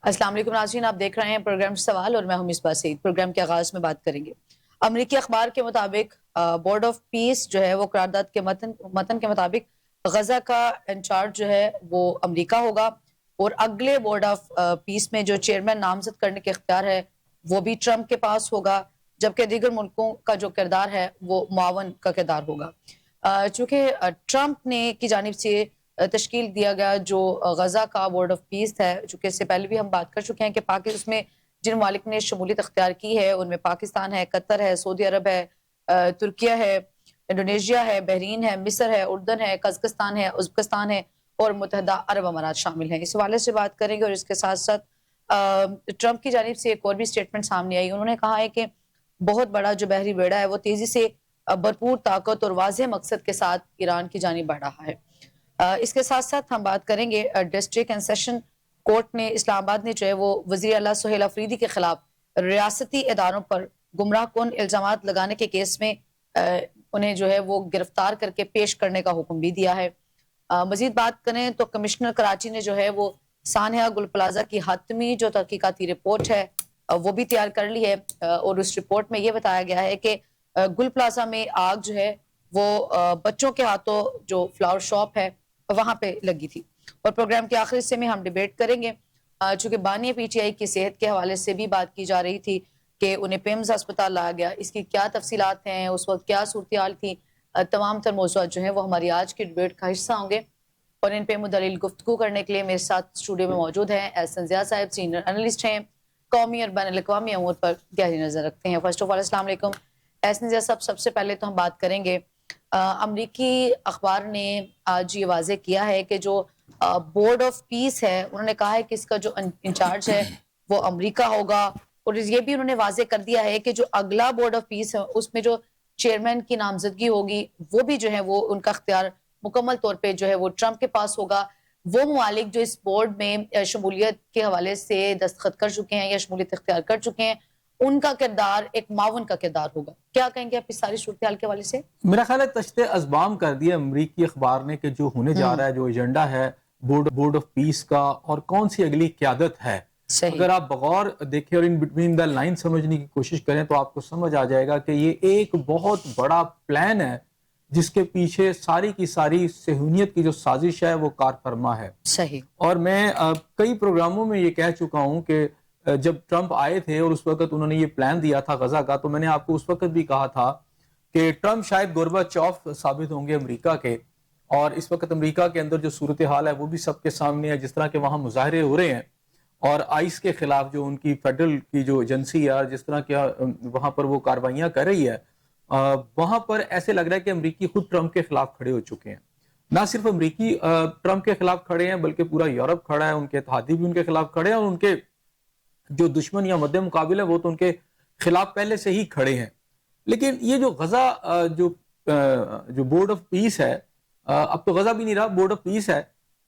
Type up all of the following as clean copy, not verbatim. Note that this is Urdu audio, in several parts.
السلام علیکم ناظرین، آپ دیکھ رہے ہیں پروگرام سوال اور میں ہوں مصباح سعید۔ پروگرام کے آغاز میں بات کریں گے امریکی اخبار کے مطابق بورڈ آف پیس جو ہے وہ قرارداد کے متن کے مطابق غزہ کا انچارج جو ہے وہ امریکہ ہوگا، اور اگلے بورڈ آف پیس میں جو چیئرمین نامزد کرنے کے اختیار ہے وہ بھی ٹرمپ کے پاس ہوگا، جبکہ دیگر ملکوں کا جو کردار ہے وہ معاون کا کردار ہوگا۔ چونکہ ٹرمپ نے کی جانب سے تشکیل دیا گیا جو غزہ کا بورڈ آف پیس ہے، چونکہ اس سے پہلے بھی ہم بات کر چکے ہیں کہ اس میں جن ممالک نے شمولیت اختیار کی ہے ان میں پاکستان ہے، قطر ہے، سعودی عرب ہے، ترکیہ ہے، انڈونیشیا ہے، بحرین ہے، مصر ہے، اردن ہے، قزقستان ہے، ازبکستان ہے اور متحدہ عرب امارات شامل ہیں۔ اس حوالے سے بات کریں گے، اور اس کے ساتھ ساتھ ٹرمپ کی جانب سے ایک اور بھی سٹیٹمنٹ سامنے آئی۔ انہوں نے کہا ہے کہ بہت بڑا جو بحری بیڑا ہے وہ تیزی سے بھرپور طاقت اور واضح مقصد کے ساتھ ایران کی جانب بڑھ رہا ہے۔ اس کے ساتھ ساتھ ہم بات کریں گے ڈسٹرکٹ اینڈ سیشن کورٹ نے اسلام آباد نے جو ہے وہ وزیر اعلیٰ سہیل افریدی کے خلاف ریاستی اداروں پر گمراہ کن الزامات لگانے کے کیس میں انہیں جو ہے وہ گرفتار کر کے پیش کرنے کا حکم بھی دیا ہے۔ مزید بات کریں تو کمشنر کراچی نے جو ہے وہ سانحہ گل پلازہ کی حتمی جو تحقیقاتی رپورٹ ہے وہ بھی تیار کر لی ہے، اور اس رپورٹ میں یہ بتایا گیا ہے کہ گل پلازہ میں آگ جو ہے وہ بچوں کے ہاتھوں جو فلاور شاپ ہے وہاں پہ لگی تھی۔ اور پروگرام کے آخری حصے میں ہم ڈیبیٹ کریں گے، چونکہ بانی پی ٹی آئی کی صحت کے حوالے سے بھی بات کی جا رہی تھی کہ انہیں پیمز ہسپتال لایا گیا، اس کی کیا تفصیلات ہیں، اس وقت کیا صورتحال تھی۔ تمام تر موضوعات جو ہیں وہ ہماری آج کی ڈیبیٹ کا حصہ ہوں گے، اور ان پہ مدلل گفتگو کرنے کے لیے میرے ساتھ اسٹوڈیو میں موجود ہیں احسن ضیاء صاحب، سینئر انالسٹ ہیں، قومی اور بین الاقوامی امور پر گہری نظر رکھتے ہیں۔ فرسٹ آف آل السلام علیکم احسن ضیاء صاحب۔ سب سے پہلے تو ہم بات کریں گے، امریکی اخبار نے آج یہ واضح کیا ہے کہ جو بورڈ آف پیس ہے انہوں نے کہا ہے کہ اس کا جو انچارج ہے وہ امریکہ ہوگا، اور یہ بھی انہوں نے واضح کر دیا ہے کہ جو اگلا بورڈ آف پیس ہے اس میں جو چیئرمین کی نامزدگی ہوگی وہ بھی جو ہے وہ ان کا اختیار مکمل طور پہ جو ہے وہ ٹرمپ کے پاس ہوگا۔ وہ ممالک جو اس بورڈ میں شمولیت کے حوالے سے دستخط کر چکے ہیں یا شمولیت اختیار کر چکے ہیں ان کا کردار ایک معاون کا کردار ہوگا۔ کیا کہیں گے آپ اس ساری صورتحال کے حوالے سے؟ میرا خیال ہے تشت ازبام کر دیا امریکی اخبار نے کہ جو ہونے جا رہا ہے، جو ایجنڈا ہے بورڈ آف پیس کا، اور کون سی اگلی قیادت ہے۔ اگر آپ بغور دیکھیں اور ان بٹوین دا لائن سمجھنے کی کوشش کریں تو آپ کو سمجھ آ جائے گا کہ یہ ایک بہت بڑا پلان ہے جس کے پیچھے ساری کی ساری صہیونیت کی جو سازش ہے وہ کار فرما ہے۔ صحیح۔ اور میں کئی پروگراموں میں یہ کہہ چکا ہوں کہ جب ٹرمپ آئے تھے اور اس وقت انہوں نے یہ پلان دیا تھا غزہ کا، تو میں نے آپ کو اس وقت بھی کہا تھا کہ ٹرمپ شاید گورباچوف ثابت ہوں گے امریکہ کے، اور اس وقت امریکہ کے اندر جو صورتحال ہے وہ بھی سب کے سامنے ہے، جس طرح کے وہاں مظاہرے ہو رہے ہیں اور آئس کے خلاف جو ان کی فیڈرل کی جو ایجنسی ہے جس طرح کے وہاں پر وہ کاروائیاں کر رہی ہے، وہاں پر ایسے لگ رہا ہے کہ امریکی خود ٹرمپ کے خلاف کھڑے ہو چکے ہیں۔ نہ صرف امریکی ٹرمپ کے خلاف کھڑے ہیں بلکہ پورا یورپ کھڑا ہے، ان کے اتحادی بھی ان کے خلاف کھڑے ہیں، اور ان کے جو دشمن یا مد مقابل ہے وہ تو ان کے خلاف پہلے سے ہی کھڑے ہیں۔ لیکن یہ جو غزہ جو بورڈ آف پیس ہے، اب تو غزہ بھی نہیں رہا، بورڈ آف پیس ہے،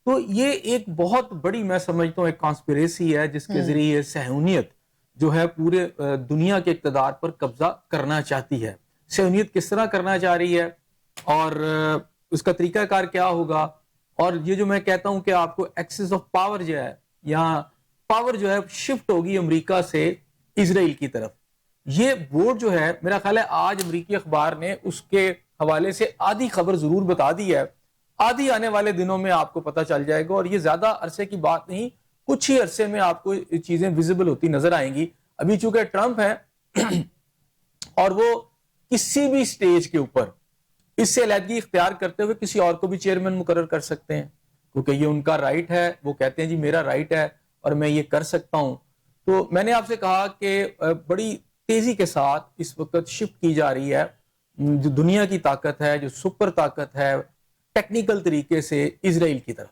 تو یہ ایک بہت بڑی، میں سمجھتا ہوں، ایک کانسپیریسی ہے جس کے ذریعے صہیونیت جو ہے پورے دنیا کے اقتدار پر قبضہ کرنا چاہتی ہے۔ صہیونیت کس طرح کرنا چاہ رہی ہے اور اس کا طریقہ کار کیا ہوگا، اور یہ جو میں کہتا ہوں کہ آپ کو ایکسس آف پاور جو ہے، یا پاور جو ہے شفٹ ہوگی امریکہ سے اسرائیل کی طرف۔ یہ بورڈ جو ہے میرا خیال ہے آج امریکی اخبار نے اس کے حوالے سے آدھی خبر ضرور بتا دی ہے، آدھی آنے والے دنوں میں آپ کو پتہ چل جائے گا، اور یہ زیادہ عرصے کی بات نہیں، کچھ ہی عرصے میں آپ کو چیزیں ویزیبل ہوتی نظر آئیں گی۔ ابھی چونکہ ٹرمپ ہے اور وہ کسی بھی سٹیج کے اوپر اس سے علیحدگی اختیار کرتے ہوئے کسی اور کو بھی چیئرمین مقرر کر سکتے ہیں، کیونکہ یہ ان کا رائٹ ہے، وہ کہتے ہیں جی میرا رائٹ ہے اور میں یہ کر سکتا ہوں۔ تو میں نے آپ سے کہا کہ بڑی تیزی کے ساتھ اس وقت شفٹ کی جا رہی ہے جو دنیا کی طاقت ہے، جو سپر طاقت ہے، ٹیکنیکل طریقے سے اسرائیل کی طرف۔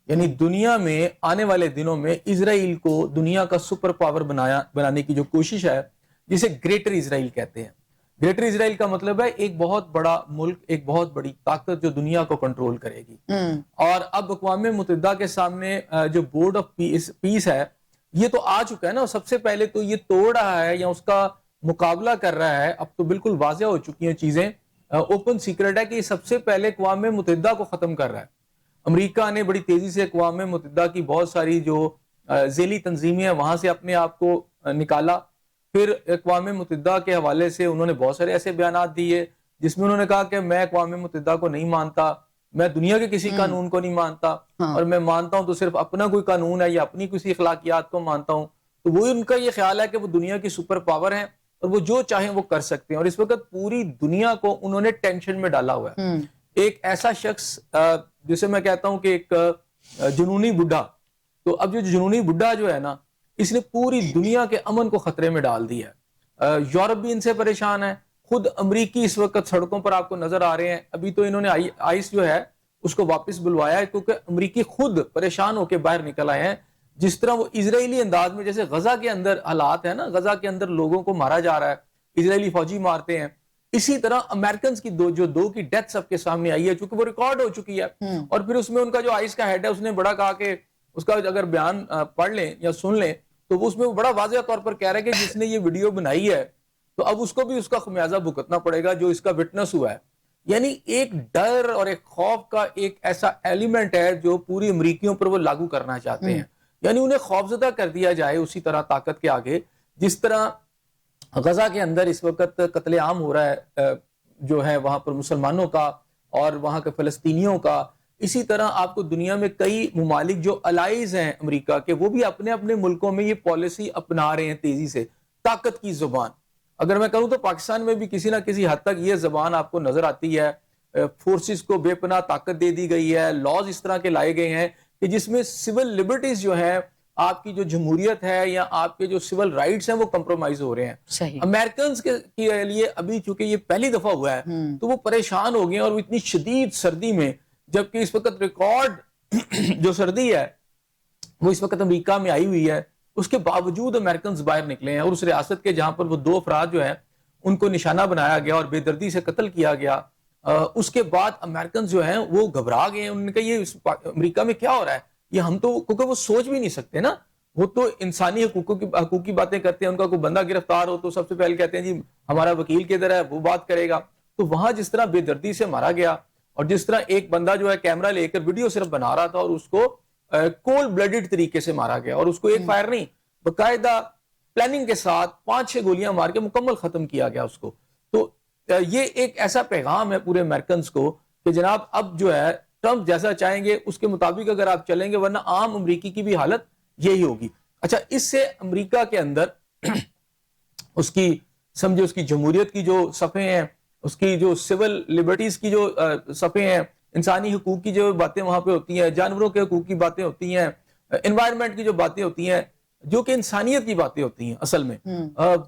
یعنی دنیا میں آنے والے دنوں میں اسرائیل کو دنیا کا سپر پاور بنانے کی جو کوشش ہے، جسے گریٹر اسرائیل کہتے ہیں۔ گریٹر اسرائیل کا مطلب ہے ایک بہت بڑا ملک، ایک بہت بڑی طاقت جو دنیا کو کنٹرول کرے گی۔ اور اب اقوام متحدہ کے سامنے جو بورڈ آف پیس ہے یہ تو آ چکا ہے نا، سب سے پہلے تو یہ توڑ رہا ہے یا اس کا مقابلہ کر رہا ہے۔ اب تو بالکل واضح ہو چکی ہیں چیزیں، اوپن سیکرٹ ہے کہ یہ سب سے پہلے اقوام متحدہ کو ختم کر رہا ہے۔ امریکہ نے بڑی تیزی سے اقوام متحدہ کی بہت ساری جو ذیلی تنظیمیں ہیں وہاں سے اپنے آپ کو نکالا. پھر اقوام متحدہ کے حوالے سے انہوں نے بہت سارے ایسے بیانات دیے جس میں انہوں نے کہا کہ میں اقوام متحدہ کو نہیں مانتا, میں دنیا کے کسی قانون کو نہیں مانتا, اور میں مانتا ہوں تو صرف اپنا کوئی قانون ہے یا اپنی کسی اخلاقیات کو مانتا ہوں. تو وہ ان کا یہ خیال ہے کہ وہ دنیا کی سپر پاور ہیں اور وہ جو چاہیں وہ کر سکتے ہیں, اور اس وقت پوری دنیا کو انہوں نے ٹینشن میں ڈالا ہوا ہے. ایک ایسا شخص جسے میں کہتا ہوں کہ ایک جنونی بڈھا, تو اب جو جنونی بڈھا جو ہے نا, اس نے پوری دنیا کے امن کو خطرے میں ڈال دیا ہے. یورپ بھی ان سے پریشان ہے, خود امریکی اس وقت سڑکوں پر آپ کو نظر آ رہے ہیں. ابھی تو انہوں نے آئس جو ہے اس کو واپس بلوایا ہے کیونکہ امریکی خود پریشان ہو کے باہر نکل آئے ہیں. جس طرح وہ اسرائیلی انداز میں, جیسے غزہ کے اندر حالات ہیں نا, غزہ کے اندر لوگوں کو مارا جا رہا ہے, اسرائیلی فوجی مارتے ہیں, اسی طرح امریکنز کی دو کی ڈیتھ سب کے سامنے آئی ہے چونکہ وہ ریکارڈ ہو چکی ہے. اور پھر اس میں ان کا جو آئس کا ہیڈ ہے اس نے بڑا کہا کہ اس کا اگر بیان پڑھ لیں یا سن لیں تو وہ اس میں بڑا واضح طور پر کہہ رہا ہے کہ جس نے یہ ویڈیو بنائی ہے تو اب اس کو بھی اس کا خمیازہ بھگتنا پڑے گا جو اس کا وٹنس ہوا ہے. یعنی ایک ڈر اور ایک خوف کا ایک ایسا ایلیمنٹ ہے جو پوری امریکیوں پر وہ لاگو کرنا چاہتے ہیں. یعنی انہیں خوفزدہ کر دیا جائے اسی طرح طاقت کے آگے, جس طرح غزہ کے اندر اس وقت قتل عام ہو رہا ہے جو ہے وہاں پر مسلمانوں کا اور وہاں کے فلسطینیوں کا. اسی طرح آپ کو دنیا میں کئی ممالک جو الائز ہیں امریکہ کے, وہ بھی اپنے اپنے ملکوں میں یہ پالیسی اپنا رہے ہیں تیزی سے, طاقت کی زبان. اگر میں کہوں تو پاکستان میں بھی کسی نہ کسی حد تک یہ زبان آپ کو نظر آتی ہے. فورسز کو بے پناہ طاقت دے دی گئی ہے, لاز اس طرح کے لائے گئے ہیں کہ جس میں سول لبرٹیز جو ہیں, آپ کی جو جمہوریت ہے یا آپ کے جو سول رائٹس ہیں وہ کمپرومائز ہو رہے ہیں. امریکنز کے لیے ابھی چونکہ یہ پہلی دفعہ ہوا ہے تو وہ پریشان ہو گئے, اور وہ اتنی شدید سردی میں, جبکہ اس وقت ریکارڈ جو سردی ہے وہ اس وقت امریکہ میں آئی ہوئی ہے, اس کے باوجود امریکنز باہر نکلے ہیں. اور اس ریاست کے جہاں پر وہ 2 افراد جو ہیں ان کو نشانہ بنایا گیا اور بے دردی سے قتل کیا گیا, اس کے بعد امریکنز جو ہیں وہ گھبرا گئے ہیں. انہوں نے کہا یہ امریکہ میں کیا ہو رہا ہے, یہ ہم تو, کیونکہ وہ سوچ بھی نہیں سکتے نا, وہ تو انسانی حقوق کی باتیں کرتے ہیں. ان کا کوئی بندہ گرفتار ہو تو سب سے پہلے کہتے ہیں جی ہمارا وکیل کدھر ہے, وہ بات کرے گا. تو وہاں جس طرح بے دردی سے مارا گیا, اور جس طرح ایک بندہ جو ہے کیمرہ لے کر ویڈیو صرف بنا رہا تھا اور اس کو کولڈ بلڈڈ طریقے سے مارا گیا, اور اس کو ایک فائر نہیں باقاعدہ پلاننگ کے ساتھ 5-6 گولیاں مار کے مکمل ختم کیا گیا اس کو. تو یہ ایک ایسا پیغام ہے پورے امریکنز کو کہ جناب اب جو ہے ٹرمپ جیسا چاہیں گے اس کے مطابق اگر آپ چلیں گے, ورنہ عام امریکی کی بھی حالت یہی ہوگی. اچھا, اس سے امریکہ کے اندر اس کی سمجھے اس کی جمہوریت کی جو صفحے ہیں, اس کی جو سول لبرٹیز کی جو صفحے ہیں, انسانی حقوق کی جو باتیں وہاں پہ ہوتی ہیں, جانوروں کے حقوق کی باتیں ہوتی ہیں, انوائرمنٹ کی جو باتیں ہوتی ہیں, جو کہ انسانیت کی باتیں ہوتی ہیں اصل میں,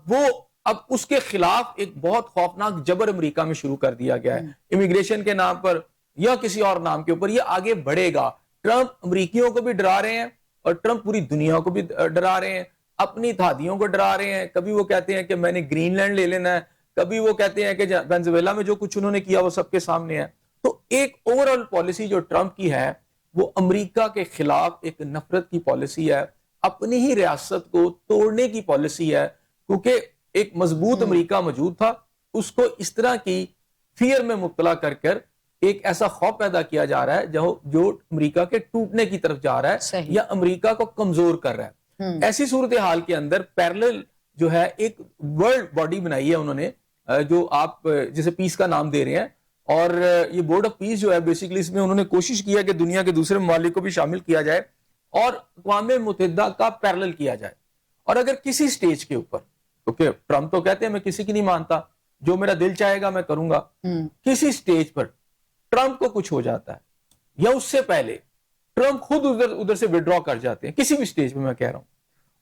وہ اب اس کے خلاف ایک بہت خوفناک جبر امریکہ میں شروع کر دیا گیا ہے. امیگریشن کے نام پر یا کسی اور نام کے اوپر یہ آگے بڑھے گا. ٹرمپ امریکیوں کو بھی ڈرا رہے ہیں اور ٹرمپ پوری دنیا کو بھی ڈرا رہے ہیں, اپنی اتحادیوں کو ڈرا رہے ہیں. کبھی وہ کہتے ہیں کہ میں نے گرین لینڈ لے لینا ہے, کبھی وہ کہتے ہیں کہ وینزویلا میں جو کچھ انہوں نے کیا وہ سب کے سامنے ہے. تو ایک اوورآل پالیسی جو ٹرمپ کی ہے وہ امریکہ کے خلاف ایک نفرت کی پالیسی ہے, اپنی ہی ریاست کو توڑنے کی پالیسی ہے. کیونکہ ایک مضبوط امریکہ موجود تھا, اس کو اس طرح کی فیئر میں مبتلا کر کر ایک ایسا خوف پیدا کیا جا رہا ہے جو امریکہ کے ٹوٹنے کی طرف جا رہا ہے یا امریکہ کو کمزور کر رہا ہے. ایسی صورتحال کے اندر پیرلل جو ہے ایک ورلڈ باڈی بنائی ہے انہوں نے, جو آپ جسے پیس کا نام دے رہے ہیں, اور یہ بورڈ آف پیس جو ہے بیسیکلی اس میں انہوں نے کوشش کیا کہ دنیا کے دوسرے ممالک کو بھی شامل کیا جائے اور اقوام متحدہ کا پیرلل کیا جائے. اور اگر کسی سٹیج کے اوپر, کیونکہ ٹرمپ تو کہتے ہیں میں کسی کی نہیں مانتا, جو میرا دل چاہے گا میں کروں گا, کسی سٹیج پر ٹرمپ کو کچھ ہو جاتا ہے یا اس سے پہلے ٹرمپ خود ادھر سے وڈرا کر جاتے ہیں کسی بھی سٹیج پہ, میں کہہ رہا ہوں,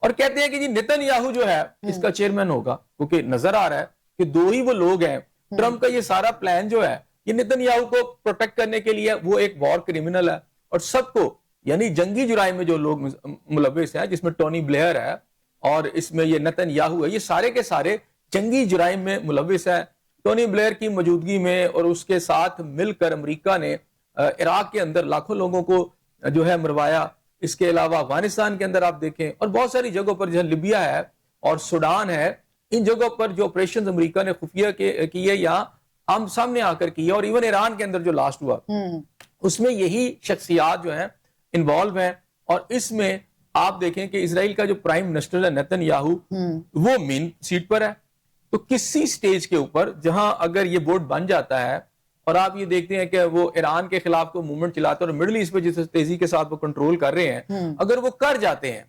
اور کہتے ہیں کہ جی نتن یاہو جو ہے اس کا چیئرمین ہوگا, کیونکہ نظر آ رہا ہے کہ 2 ہی وہ لوگ ہیں. ٹرمپ کا یہ سارا پلان جو ہے یہ نتن یاہو کو پروٹیکٹ کرنے کے لیے, وہ ایک وار کرمنل ہے, اور سب کو یعنی جنگی جرائم میں جو لوگ ملوث ہیں, جس میں ٹونی بلیئر ہے اور اس میں یہ نتن یاہو ہے, یہ سارے کے سارے جنگی جرائم میں ملوث ہیں. ٹونی بلیئر کی موجودگی میں اور اس کے ساتھ مل کر امریکہ نے عراق کے اندر لاکھوں لوگوں کو جو ہے مروایا. اس کے علاوہ افغانستان کے اندر آپ دیکھیں اور بہت ساری جگہوں پر, جہاں لیبیا ہے اور سوڈان ہے, ان جگہوں پر جو آپریشن امریکہ نے خفیہ کیے یا ہم سامنے آ کر کیے, اور ایون ایران کے اندر جو لاسٹ ہوا اس میں یہی شخصیات جو ہیں انوالو ہیں. اور اس میں آپ دیکھیں کہ اسرائیل کا جو پرائم منسٹر ہے نیتن یاہو وہ مین سیٹ پر ہے. تو کسی سٹیج کے اوپر جہاں اگر یہ بورڈ بن جاتا ہے اور آپ یہ دیکھتے ہیں کہ وہ ایران کے خلاف کوئی موومنٹ چلاتے ہیں اور مڈل ایسٹ پہ جس تیزی کے ساتھ وہ کنٹرول کر رہے ہیں, اگر وہ کر جاتے ہیں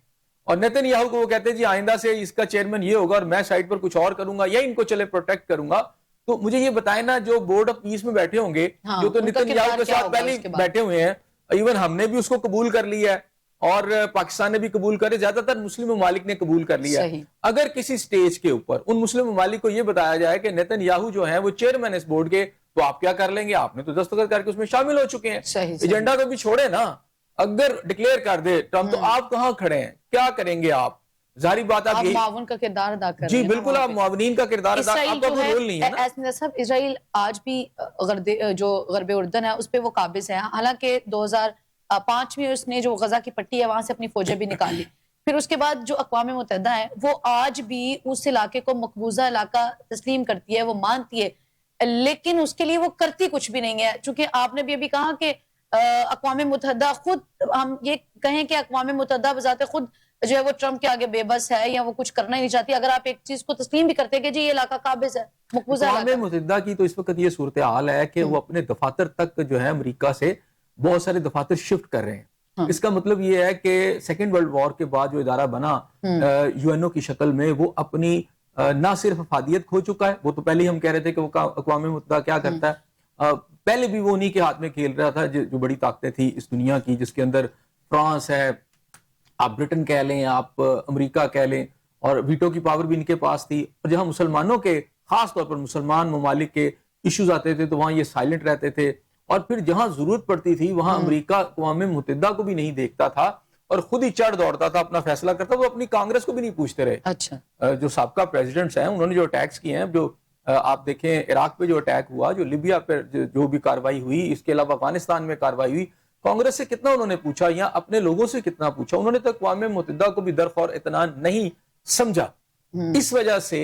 اور نیتن یاہو کو وہ کہتے ہیں جی آئندہ سے اس کا چیئرمین یہ ہوگا اور میں سائٹ پر کچھ اور کروں گا یا ان کو چلے پروٹیکٹ کروں گا, تو مجھے یہ بتائیں نا جو بورڈ آف پیس میں بیٹھے ہوں گے جو تو نیتن یاہو کے ساتھ پہلے بیٹھے ہوئے ہیں, ایون ہم نے بھی اس کو قبول کر لیا ہے اور پاکستان نے بھی قبول کرے, زیادہ تر مسلم ممالک نے قبول کر لیا ہے. اگر کسی سٹیج کے اوپر ان مسلم ممالک کو یہ بتایا جائے کہ نیتن یاہو جو ہیں وہ چیئرمین اس بورڈ کے, تو آپ کیا کر لیں گے؟ آپ نے تو دستخط کر کے اس میں شامل ہو چکے ہیں, ایجنڈا کو بھی چھوڑے نا. اگر ڈکلیئر کر دے ٹرمپ تو آپ کہاں کھڑے ہیں, کیا کریں گے آپ؟ ظاہری بات آپ معاون کا کردار ادا کر رہے ہیں. جی بالکل, آپ معاونین کا کردار ادا, آپ کا کوئی رول نہیں ہے نا. اسرائیل آج بھی جو غرب اردن ہے اس پہ وہ قابض ہے, حالانکہ 2005 میں اس نے جو غزہ کی پٹی ہے وہاں سے اپنی فوجیں بھی نکالی. پھر اس کے بعد جو اقوام متحدہ ہے وہ آج بھی اس علاقے کو مقبوضہ علاقہ تسلیم کرتی ہے, وہ مانتی ہے, لیکن اس کے لیے وہ کرتی کچھ بھی نہیں ہے. چونکہ آپ نے بھی ابھی کہا کہ اقوام متحدہ خود, ہم یہ کہیں کہ اقوام متحدہ بذات خود جو ہے وہ ٹرمپ کے آگے بے بس ہے یا وہ کچھ کرنا ہی نہیں چاہتی. اگر آپ ایک چیز کو تسلیم بھی کرتے کہ جی یہ علاقہ قابض ہے, مقبوضہ علاقہ. اقوام متحدہ کی تو اس وقت یہ صورتحال ہے کہ وہ اپنے دفاتر تک جو ہے امریکہ سے بہت سارے دفاتر شفٹ کر رہے ہیں. اس کا مطلب یہ ہے کہ سیکنڈ ورلڈ وار کے بعد جو ادارہ بنا یو این او کی شکل میں, وہ اپنی نہ صرف افادیت کھو چکا ہے, وہ تو پہلے ہی ہم کہہ رہے تھے کہ وہ اقوام متحدہ کیا کرتا ہے, پہلے بھی وہ انہی کے ہاتھ میں کھیل رہا تھا جو بڑی طاقتیں تھی اس دنیا کی, جس کے اندر فرانس ہے, آپ برٹن کہہ لیں, آپ امریکہ کہہ لیں, اور ویٹو کی پاور بھی ان کے پاس تھی. اور جہاں مسلمانوں کے, خاص طور پر مسلمان ممالک کے ایشوز آتے تھے تو وہاں یہ سائلنٹ رہتے تھے, اور پھر جہاں ضرورت پڑتی تھی وہاں امریکہ اقوام متحدہ کو بھی نہیں دیکھتا تھا اور خود ہی چڑھ دوڑتا تھا, اپنا فیصلہ کرتا. وہ اپنی کانگریس کو بھی نہیں پوچھتے رہے. اچھا, جو سابقہ پریزیڈنٹس ہیں انہوں نے جو اٹیکس کیے ہیں, جو آپ دیکھیں عراق پہ جو اٹیک ہوا, جو لیبیا پہ جو بھی کاروائی ہوئی, اس کے علاوہ افغانستان میں کاروائی ہوئی, کانگریس سے کتنا انہوں نے پوچھا یا اپنے لوگوں سے کتنا پوچھا؟ انہوں نے تو اقوام متحدہ کو بھی درخور اطمینان نہیں سمجھا. اس وجہ سے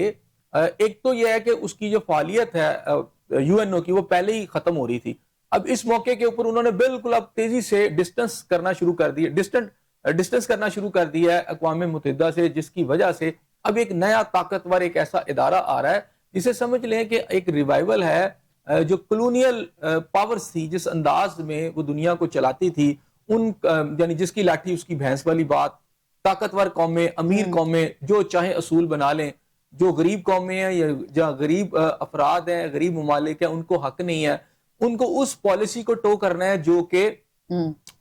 ایک تو یہ ہے کہ اس کی جو فعالیت ہے یو این او کی وہ پہلے ہی ختم ہو رہی تھی. اب اس موقع کے اوپر انہوں نے بالکل اب تیزی سے ڈسٹنس کرنا شروع کر دیا ہے اقوام متحدہ سے, جس کی وجہ سے اب ایک نیا طاقتور ایک ایسا ادارہ آ رہا ہے جسے سمجھ لیں کہ ایک ریوائیول ہے. جو کلونیل پاورز تھی, جس انداز میں وہ دنیا کو چلاتی تھی, ان یعنی جس کی لاٹھی اس کی بھینس والی بات, طاقتور قومیں, امیر قومیں جو چاہے اصول بنا لیں, جو غریب قومیں ہیں یا جہاں غریب افراد ہیں, غریب ممالک ہیں, ان کو حق نہیں ہے, ان کو اس پالیسی کو ٹو کرنا ہے جو کہ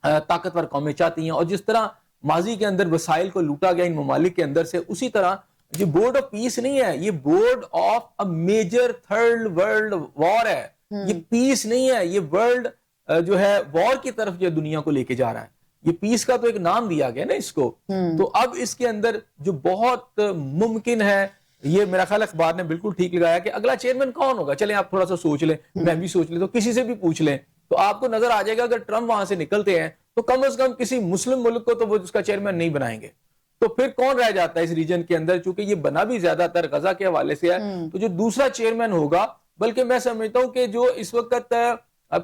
طاقتور قومیں چاہتی ہیں. اور جس طرح ماضی کے اندر وسائل کو لوٹا گیا ان ممالک کے اندر سے, اسی طرح یہ بورڈ آف پیس نہیں ہے, یہ board of a major third world war ہے. یہ پیس نہیں ہے, یہ ورلڈ جو ہے وار کی طرف جو دنیا کو لے کے جا رہا ہے. یہ پیس کا تو ایک نام دیا گیا نا اس کو. تو اب اس کے اندر جو بہت ممکن ہے, یہ میرا خیال اخبار نے بالکل ٹھیک لگایا کہ اگلا چیئرمین کون ہوگا. چلیں آپ تھوڑا سا سوچ لیں, میں بھی سوچ لیں, تو کسی سے بھی پوچھ لیں تو آپ کو نظر آ جائے گا اگر ٹرمپ وہاں سے نکلتے ہیں تو کم از کم کسی مسلم ملک کو تو وہ اس کا چیئرمین نہیں بنائیں گے. تو پھر کون رہ جاتا ہے اس ریجن کے اندر؟ چونکہ یہ بنا بھی زیادہ تر غزہ کے حوالے سے ہے, تو جو دوسرا چیئرمین ہوگا, بلکہ میں سمجھتا ہوں کہ جو اس وقت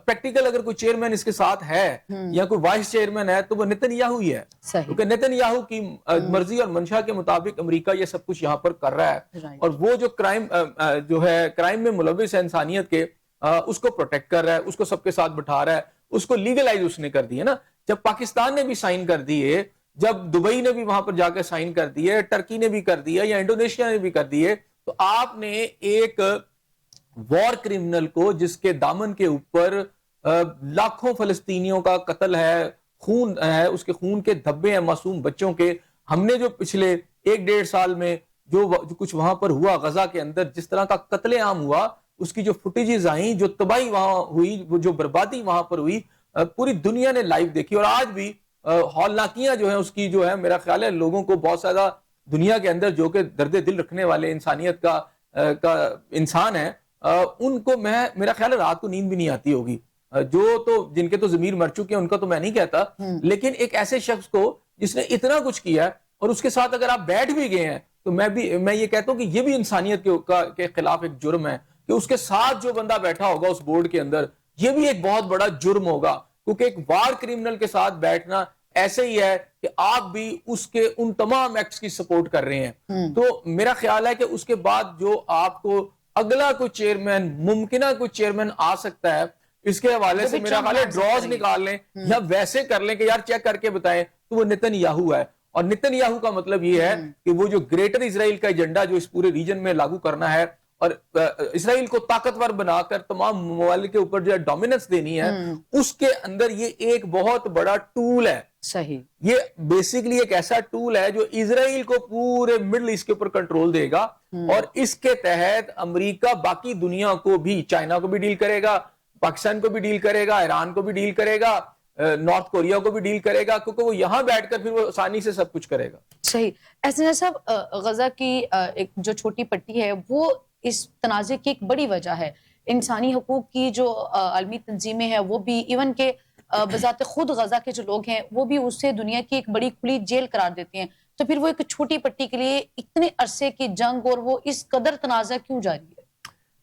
پریکٹیکل اگر کوئی چیئرمین اس کے ساتھ ہے یا کوئی وائس چیئرمین ہے تو وہ نیتن یاہو ہی ہے. کیونکہ نیتن یاہو کی مرضی اور منشا کے مطابق امریکہ یہ سب کچھ یہاں پر کر رہا ہے, اور وہ جو کرائم میں ملوث ہے انسانیت کے, اس کو پروٹیکٹ کر رہا ہے, اس کو سب کے ساتھ بٹھا رہا ہے, اس کو لیگلائز اس نے کر دی ہے نا. جب پاکستان نے بھی سائن کر دیے, جب دبئی نے بھی وہاں پر جا کے سائن کر دیے, ٹرکی نے بھی کر دیا یا انڈونیشیا نے بھی کر دیے, تو آپ نے ایک وار کرمنل کو, جس کے دامن کے اوپر لاکھوں فلسطینیوں کا قتل ہے, خون ہے, اس کے خون کے دھبے ہیں معصوم بچوں کے, ہم نے جو پچھلے 1-1.5 سال میں جو کچھ وہاں پر ہوا غزہ کے اندر, جس طرح کا قتل عام ہوا, اس کی جو فوٹیجز آئیں, جو تباہی وہاں ہوئی, وہ جو بربادی وہاں پر ہوئی, پوری دنیا نے لائیو دیکھی. اور آج بھی ہولناکیاں جو ہیں اس کی, جو ہے میرا خیال ہے لوگوں کو بہت زیادہ دنیا کے اندر جو کہ درد دل رکھنے والے انسانیت کا انسان ہے, ان کو میرا خیال ہے رات کو نیند بھی نہیں آتی ہوگی. جو تو جن کے تو ضمیر مر چکے ہیں ان کا تو میں نہیں کہتا, لیکن ایک ایسے شخص کو جس نے اتنا کچھ کیا اور اس کے ساتھ اگر آپ بیٹھ بھی گئے ہیں تو میں یہ کہتا ہوں کہ یہ بھی انسانیت کے خلاف ایک جرم ہے کہ اس کے ساتھ جو بندہ بیٹھا ہوگا اس بورڈ کے اندر, یہ بھی ایک بہت بڑا جرم ہوگا. کیونکہ ایک وار کرمنل کے ساتھ بیٹھنا ایسے ہی ہے کہ آپ بھی اس کے ان تمام ایکٹس کی سپورٹ کر رہے ہیں. تو میرا خیال ہے کہ اس کے بعد جو آپ کو اگلا کوئی چیئرمین، ممکنہ کوئی چیئرمین آ سکتا ہے، اس کے حوالے سے میرا خیال ہے ڈراز نکال لیں یا ویسے کر لیں کہ یار چیک کر کے بتائیں، تو وہ نتن یاہو ہے. اور نتن یاہو کا مطلب یہ ہے کہ وہ جو گریٹر اسرائیل کا ایجنڈا جو اس پورے ریجن میں لاگو کرنا ہے اور اسرائیل کو طاقتور بنا کر تمام ممالک کے اوپر جو ڈومیننس دینی ہے، اس کے اندر یہ ایک بہت بڑا ٹول ہے. صحیح. یہ بیسیکلی ایک ایسا ٹول ہے جو اسرائیل کو پورے مڈل ایسٹ کے اوپر کنٹرول دے گا، اور اس کے تحت امریکہ باقی دنیا کو بھی، چائنا کو بھی ڈیل کرے گا، پاکستان کو بھی ڈیل کرے گا، ایران کو بھی ڈیل کرے گا، نارتھ کوریا کو بھی ڈیل کرے گا، کیونکہ وہ یہاں بیٹھ کر پھر وہ آسانی سے سب کچھ کرے گا. صحیح. ایسا صاحب، غزہ کی ایک جو چھوٹی پٹی ہے وہ اس تنازع کی ایک بڑی وجہ ہے. انسانی حقوق کی جو عالمی تنظیمیں ہیں وہ بھی، ایون کہ بذات خود غزہ کے جو لوگ ہیں وہ بھی اسے دنیا کی ایک بڑی کھلی جیل قرار دیتے ہیں. تو پھر وہ ایک چھوٹی پٹی کے لیے اتنے عرصے کی جنگ اور وہ اس قدر تنازع کیوں جاری ہے؟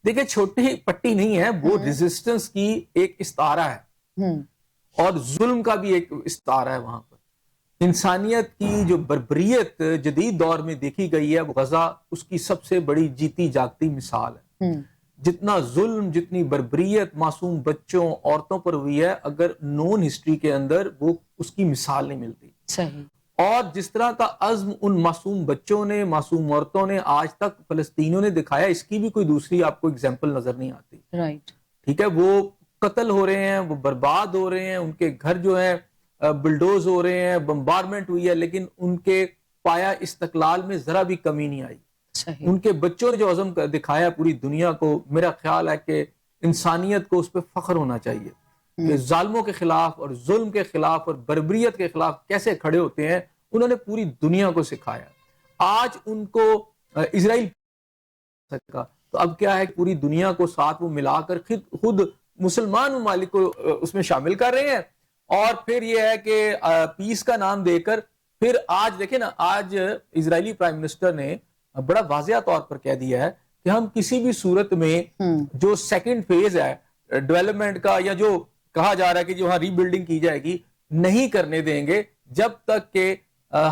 دیکھیں، چھوٹی پٹی نہیں ہے، وہ ریزسٹنس کی ایک استعارہ ہے اور ظلم کا بھی ایک استعارہ ہے. وہاں پر انسانیت کی جو بربریت جدید دور میں دیکھی گئی ہے، وہ غزہ اس کی سب سے بڑی جیتی جاگتی مثال ہے. جتنا ظلم، جتنی بربریت معصوم بچوں، عورتوں پر ہوئی ہے، اگر نون ہسٹری کے اندر وہ اس کی مثال نہیں ملتی. صحیح. اور جس طرح کا عزم ان معصوم بچوں نے، معصوم عورتوں نے آج تک فلسطینیوں نے دکھایا، اس کی بھی کوئی دوسری آپ کو اگزامپل نظر نہیں آتی. رائٹ. ٹھیک ہے، وہ قتل ہو رہے ہیں، وہ برباد ہو رہے ہیں، ان کے گھر جو ہیں بلڈوز ہو رہے ہیں، بمبارمنٹ ہوئی ہے، لیکن ان کے پایا استقلال میں ذرا بھی کمی نہیں آئی. صحیح. ان کے بچوں نے جو عزم دکھایا پوری دنیا کو، میرا خیال ہے کہ انسانیت کو اس پہ فخر ہونا چاہیے کہ ظالموں کے خلاف اور ظلم کے خلاف اور بربریت کے خلاف کیسے کھڑے ہوتے ہیں. انہوں نے پوری دنیا کو سکھایا. آج ان کو اسرائیل سکا، تو اب کیا ہے، پوری دنیا کو ساتھ وہ ملا کر خود مسلمان ممالک کو اس میں شامل کر رہے ہیں. اور پھر یہ ہے کہ پیس کا نام دے کر پھر آج دیکھیں نا، آج اسرائیلی پرائم منسٹر نے بڑا واضح طور پر کہہ دیا ہے کہ ہم کسی بھی صورت میں جو سیکنڈ فیز ہے ڈیولپمنٹ کا، یا جو کہا جا رہا ہے کہ جو وہاں ری بلڈنگ کی جائے گی، نہیں کرنے دیں گے جب تک کہ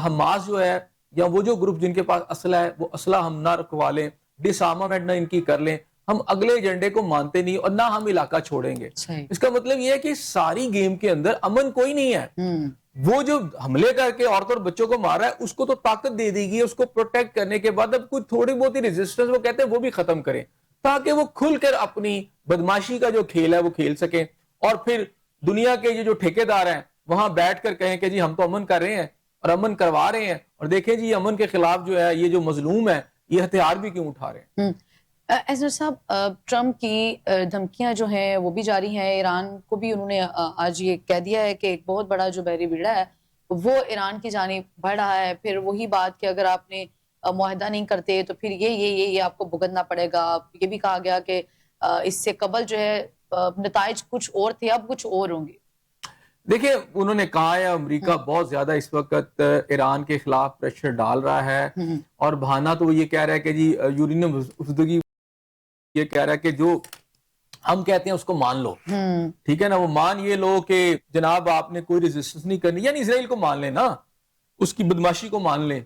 حماس جو ہے یا وہ جو گروپ جن کے پاس اسلحہ ہے وہ اسلحہ ہم نہ رکھوا لیں، ڈس آرمامنٹ نہ ان کی کر لیں. ہم اگلے ایجنڈے کو مانتے نہیں اور نہ ہم علاقہ چھوڑیں گے. اس کا مطلب یہ ہے کہ ساری گیم کے اندر امن کوئی نہیں ہے. وہ جو حملے کر کے عورتوں اور بچوں کو مارا ہے، اس کو تو طاقت دے دی گئی، اس کو پروٹیکٹ کرنے کے بعد اب کوئی تھوڑی بہت ہی ریزسٹنس وہ کہتے ہیں وہ بھی ختم کریں، تاکہ وہ کھل کر اپنی بدماشی کا جو کھیل ہے وہ کھیل سکیں. اور پھر دنیا کے یہ جو ٹھیکیدار ہیں وہاں بیٹھ کر کہیں کہ جی ہم تو امن کر رہے ہیں اور امن کروا رہے ہیں، اور دیکھیں جی امن کے خلاف جو ہے یہ جو مظلوم ہے یہ ہتھیار بھی کیوں اٹھا رہے ہیں. ایسر صاحب، ٹرمپ کی دھمکیاں جو ہیں وہ بھی جاری ہیں. ایران کو بھی انہوں نے آج یہ کہہ دیا ہے کہ ایک بہت بڑا جو بحری بیڑا ہے وہ ایران کی جانب بڑھ رہا ہے. پھر وہی بات کہ اگر آپ نے معاہدہ نہیں کرتے تو پھر یہ آپ کو بھگتنا پڑے گا. یہ بھی کہا گیا کہ اس سے قبل جو ہے نتائج کچھ اور تھے، اب کچھ اور ہوں گے. دیکھیں، انہوں نے کہا ہے امریکہ بہت زیادہ اس وقت ایران کے خلاف پریشر ڈال رہا ہے، اور بہانہ تو وہ یہ کہہ رہا ہے کہ جی یورینیم افزودگی، یہ کہہ رہا ہے کہ جو ہم کہتے ہیں اس کو مان لو. ٹھیک ہے نا، وہ مان یہ لو کہ جناب آپ نے کوئی ریزسٹنس نہیں کرنی، یعنی اسرائیل کو مان لیں نا، اس کی بدماشی کو مان لیں.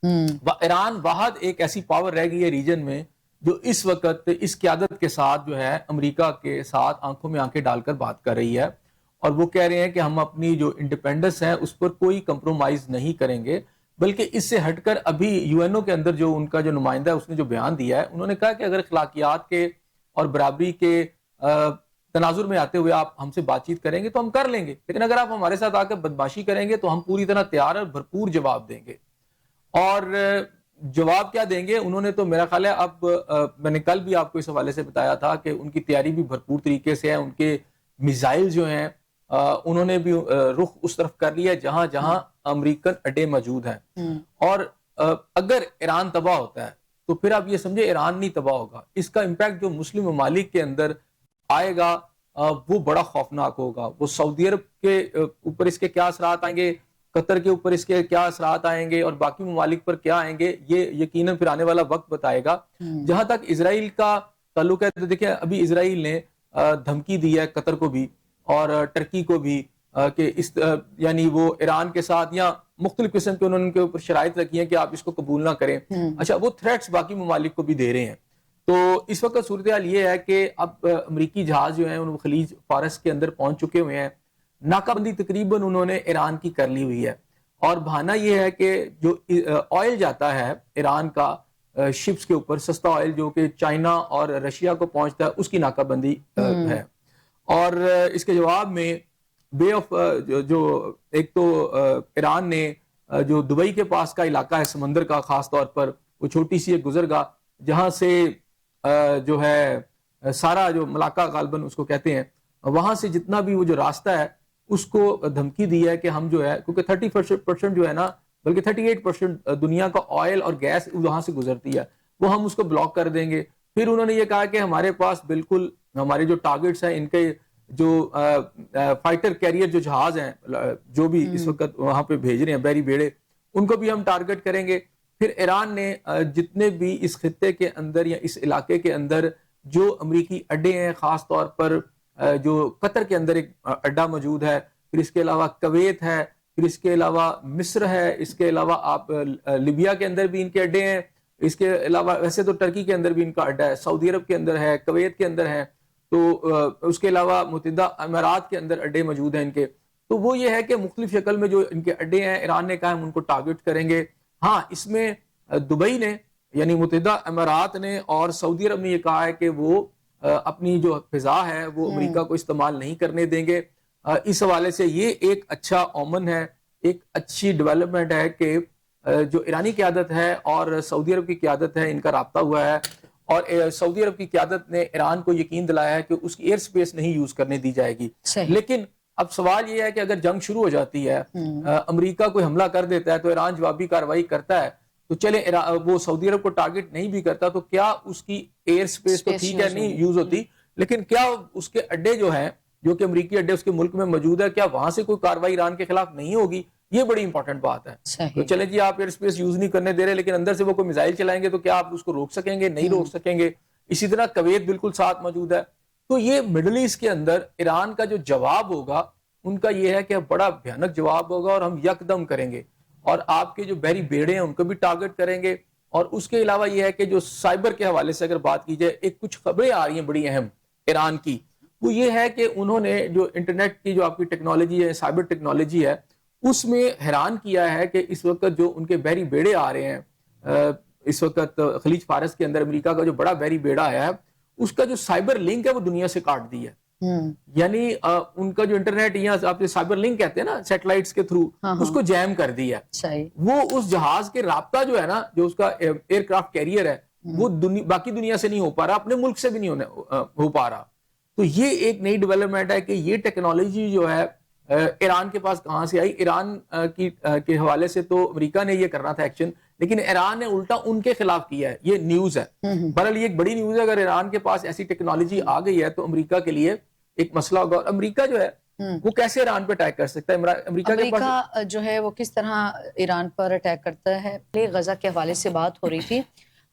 ایران واحد ایک ایسی پاور رہ گئی ہے ریجن میں جو اس وقت اس قیادت کے ساتھ جو ہے امریکہ کے ساتھ آنکھوں میں آنکھیں ڈال کر بات کر رہی ہے، اور وہ کہہ رہے ہیں کہ ہم اپنی جو انڈیپینڈنس ہے اس پر کوئی کمپرومائز نہیں کریں گے. بلکہ اس سے ہٹ کر ابھی یو این او کے اندر جو ان کا جو نمائندہ ہے اس نے جو بیان دیا ہے، انہوں نے کہا کہ اگر اخلاقیات کے اور برابری کے تناظر میں آتے ہوئے آپ ہم سے بات چیت کریں گے تو ہم کر لیں گے، لیکن اگر آپ ہمارے ساتھ آ کر بدماشی کریں گے تو ہم پوری طرح تیار اور بھرپور جواب دیں گے. اور جواب کیا دیں گے انہوں نے، تو میرا خیال ہے اب میں نے کل بھی آپ کو اس حوالے سے بتایا تھا کہ ان کی تیاری بھی بھرپور طریقے سے ہے. ان کے میزائل جو ہیں انہوں نے بھی رخ اس طرف کر لیا جہاں جہاں امریکن اڈے موجود ہیں. اور اگر ایران تباہ ہوتا ہے تو پھر آپ یہ سمجھے ایران نہیں تباہ ہوگا، اس کا امپیکٹ جو مسلم ممالک کے اندر آئے گا وہ بڑا خوفناک ہوگا. وہ سعودی عرب کے اوپر اس کے کیا اثرات آئیں گے، قطر کے اوپر اس کے کیا اثرات آئیں گے، اور باقی ممالک پر کیا آئیں گے، یہ یقیناً پھر آنے والا وقت بتائے گا. جہاں تک اسرائیل کا تعلق ہے تو دیکھیں ابھی اسرائیل نے دھمکی دی ہے قطر کو بھی اور ٹرکی کو بھی کہ اس یعنی وہ ایران کے ساتھ یا مختلف قسم کے انہوں نے ان کے اوپر شرائط رکھی ہیں کہ آپ اس کو قبول نہ کریں. اچھا وہ تھریٹس باقی ممالک کو بھی دے رہے ہیں. تو اس وقت صورتحال یہ ہے کہ اب امریکی جہاز جو ہیں ان خلیج فارس کے اندر پہنچ چکے ہوئے ہیں. ناکہ بندی تقریباً انہوں نے ایران کی کر لی ہوئی ہے اور بہانہ یہ ہے کہ جو آئل جاتا ہے ایران کا شپس کے اوپر سستا آئل جو کہ چائنا اور رشیا کو پہنچتا ہے اس کی ناکہ بندی ہے. اور اس کے جواب میں بے آف جو ایک تو ایران نے جو دبئی کے پاس کا علاقہ ہے سمندر کا خاص طور پر وہ چھوٹی سی ایک گزرگاہ جہاں سے جو ہے سارا جو ملاقہ غالباً اس کو کہتے ہیں وہاں سے جتنا بھی وہ جو راستہ ہے اس کو دھمکی دی ہے کہ ہم جو ہے کیونکہ 30% جو ہے نا بلکہ 38% دنیا کا آئل اور گیس وہاں سے گزرتی ہے وہ ہم اس کو بلاک کر دیں گے. پھر انہوں نے یہ کہا کہ ہمارے پاس بالکل ہمارے جو ٹارگٹس ہیں ان کے جو فائٹر کیریئر جو جہاز ہیں جو بھی اس وقت وہاں پہ بھیج رہے ہیں بحری بیڑے ان کو بھی ہم ٹارگٹ کریں گے. پھر ایران نے جتنے بھی اس خطے کے اندر یا اس علاقے کے اندر جو امریکی اڈے ہیں خاص طور پر جو قطر کے اندر ایک اڈا موجود ہے پھر اس کے علاوہ کویت ہے پھر اس کے علاوہ مصر ہے اس کے علاوہ آپ لیبیا کے اندر بھی ان کے اڈے ہیں اس کے علاوہ ویسے تو ٹرکی کے اندر بھی ان کا اڈا ہے سعودی عرب کے اندر ہے کویت کے اندر ہے تو اس کے علاوہ متحدہ امارات کے اندر اڈے موجود ہیں ان کے. تو وہ یہ ہے کہ مختلف شکل میں جو ان کے اڈے ہیں ایران نے کہا ہم ان کو ٹارگٹ کریں گے. ہاں اس میں دبئی نے یعنی متحدہ امارات نے اور سعودی عرب نے یہ کہا ہے کہ وہ اپنی جو فضا ہے وہ امریکہ کو استعمال نہیں کرنے دیں گے. اس حوالے سے یہ ایک اچھا اومن ہے ایک اچھی ڈیولپمنٹ ہے کہ جو ایرانی قیادت ہے اور سعودی عرب کی قیادت ہے ان کا رابطہ ہوا ہے اور سعودی عرب کی قیادت نے ایران کو یقین دلایا ہے کہ اس کی ایئر سپیس نہیں یوز کرنے دی جائے گی. لیکن اب سوال یہ ہے کہ اگر جنگ شروع ہو جاتی ہے امریکہ کوئی حملہ کر دیتا ہے تو ایران جوابی کارروائی کرتا ہے تو چلے وہ سعودی عرب کو ٹارگٹ نہیں بھی کرتا تو کیا اس کی ایئر سپیس تو ٹھیک ہے نہیں یوز ہوتی لیکن کیا اس کے اڈے جو ہیں جو کہ امریکی اڈے اس کے ملک میں موجود ہے کیا وہاں سے کوئی کارروائی ایران کے خلاف نہیں ہوگی یہ بڑی امپورٹنٹ بات ہے. تو چلیں جی آپ ایئر سپیس یوز نہیں کرنے دے رہے لیکن اندر سے وہ کوئی میزائل چلائیں گے تو کیا آپ اس کو روک سکیں گے نہیں روک سکیں گے. اسی طرح کویت بالکل ساتھ موجود ہے. تو یہ مڈل ایسٹ کے اندر ایران کا جو جواب ہوگا ان کا یہ ہے کہ بڑا بھیانک جواب ہوگا اور ہم یکدم کریں گے اور آپ کے جو بحری بیڑے ہیں ان کو بھی ٹارگٹ کریں گے. اور اس کے علاوہ یہ ہے کہ جو سائبر کے حوالے سے اگر بات کی جائے ایک کچھ خبریں آ رہی ہیں بڑی اہم ایران کی وہ یہ ہے کہ انہوں نے جو انٹرنیٹ کی جو آپ کی ٹیکنالوجی ہے سائبر ٹیکنالوجی ہے اس میں حیران کیا ہے کہ اس وقت جو ان کے بحری بیڑے آ رہے ہیں اس وقت خلیج فارس کے اندر امریکہ کا جو بڑا بحری بیڑا آیا ہے اس کا جو سائبر لنک ہے وہ دنیا سے کاٹ دی ہے. یعنی ان کا جو انٹرنیٹ یہاں آپ سائبر لنک کہتے ہیں نا سیٹلائٹس کے تھرو اس کو جیم کر دیا ہے. وہ اس جہاز کے رابطہ جو ہے نا جو اس کا ایئر کرافٹ کیریئر ہے وہ باقی دنیا سے نہیں ہو پا رہا اپنے ملک سے بھی نہیں ہو پا رہا. تو یہ ایک نئی ڈیولپمنٹ ہے کہ یہ ٹیکنالوجی جو ہے ایران کے پاس کہاں سے آئی. ایران کے حوالے سے تو امریکہ نے یہ کرنا تھا ایکشن لیکن ایران نے الٹا ان کے خلاف کیا ہے. یہ نیوز ہے بہرحال یہ ایک بڑی نیوز ہے. اگر ایران کے پاس ایسی ٹیکنالوجی آ گئی ہے تو امریکہ کے لیے ایک مسئلہ ہوگا. اور امریکہ جو ہے وہ کیسے ایران پہ اٹیک کر سکتا ہے. امریکہ جو ہے وہ کس طرح ایران پر اٹیک کرتا ہے. غزہ کے حوالے سے بات ہو رہی تھی.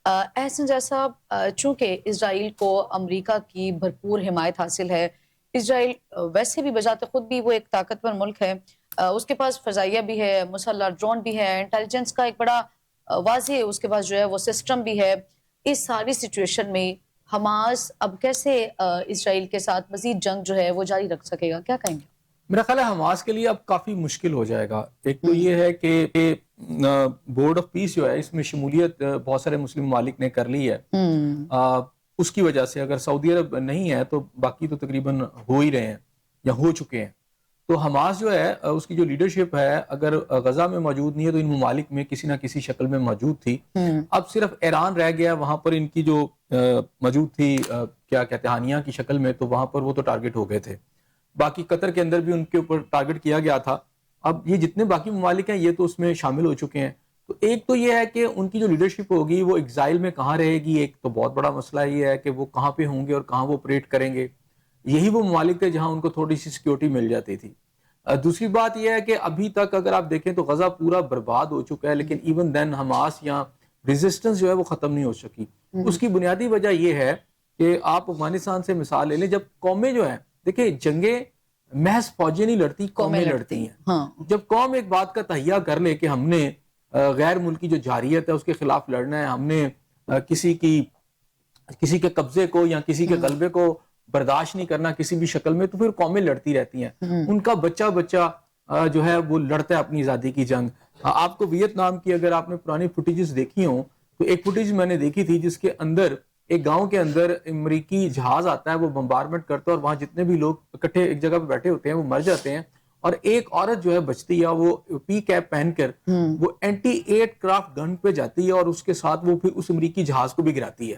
احسن جیسا چونکہ اسرائیل کو امریکہ کی بھرپور حمایت حاصل ہے. اسرائیل ویسے بھی بذات خود بھی وہ ایک طاقتور ملک ہے. اس کے پاس فضائیہ بھی ہے مسلح ڈرون بھی ہے انٹیلیجنس کا ایک بڑا واضح اس کے پاس جو ہے وہ سسٹم بھی ہے. اس ساری سچویشن میں حماس اب کیسے اسرائیل کے ساتھ مزید جنگ جو ہے وہ جاری رکھ سکے گا کیا کہیں گے؟ میرا خیال ہے حماس کے لیے اب کافی مشکل ہو جائے گا. ایک تو یہ ہے کہ بورڈ آف پیس جو ہے اس میں شمولیت بہت سارے مسلم ممالک نے کر لی ہے. اس کی وجہ سے اگر سعودی عرب نہیں ہے تو باقی تو تقریباً ہو ہی رہے ہیں یا ہو چکے ہیں. تو حماس جو ہے اس کی جو لیڈرشپ ہے اگر غزہ میں موجود نہیں ہے تو ان ممالک میں کسی نہ کسی شکل میں موجود تھی. اب صرف ایران رہ گیا وہاں پر ان کی جو موجود تھی کیا کہتے ہیں ہانیہ کی شکل میں تو وہاں پر وہ تو ٹارگٹ ہو گئے تھے. باقی قطر کے اندر بھی ان کے اوپر ٹارگٹ کیا گیا تھا. اب یہ جتنے باقی ممالک ہیں یہ تو اس میں شامل ہو چکے ہیں. تو ایک تو یہ ہے کہ ان کی جو لیڈرشپ ہوگی وہ ایگزائل میں کہاں رہے گی. ایک تو بہت بڑا مسئلہ یہ ہے کہ وہ کہاں پہ ہوں گے اور کہاں وہ آپریٹ کریں گے. یہی وہ ممالک تھے جہاں ان کو تھوڑی سی سیکیورٹی مل جاتی تھی. دوسری بات یہ ہے کہ ابھی تک اگر آپ دیکھیں تو غزہ پورا برباد ہو چکا ہے لیکن ایون دین حماس یا ریزسٹنس جو ہے وہ ختم نہیں ہو سکی. اس کی بنیادی وجہ یہ ہے کہ آپ افغانستان سے مثال لے لیں. جب قومیں جو ہیں دیکھیں جنگیں محض فوجیں نہیں لڑتی، قومیں لڑتی ہیں. ہاں جب قوم ایک بات کا تہیہ کر لے کہ ہم نے غیر ملکی جو جارحیت ہے اس کے خلاف لڑنا ہے، ہم نے کسی کے قبضے کو یا کسی کے غلبے کو برداشت نہیں کرنا کسی بھی شکل میں، تو پھر قومیں لڑتی رہتی ہیں. ان کا بچہ جو ہے وہ لڑتا ہے اپنی آزادی کی جنگ. آپ کو ویتنام کی اگر آپ نے پرانی فوٹیجز دیکھی ہوں تو ایک فوٹیج میں نے دیکھی تھی جس کے اندر ایک گاؤں کے اندر امریکی جہاز آتا ہے، وہ بمبارمنٹ کرتا ہے اور وہاں جتنے بھی لوگ اکٹھے ایک جگہ پہ بیٹھے ہوتے ہیں وہ مر جاتے ہیں، اور ایک عورت جو ہے بچتی ہے، وہ پی کیپ پہن کر وہ اینٹی ایئر کرافٹ گن پہ جاتی ہے اور اس کے ساتھ وہ پھر اس امریکی جہاز کو بھی گراتی ہے.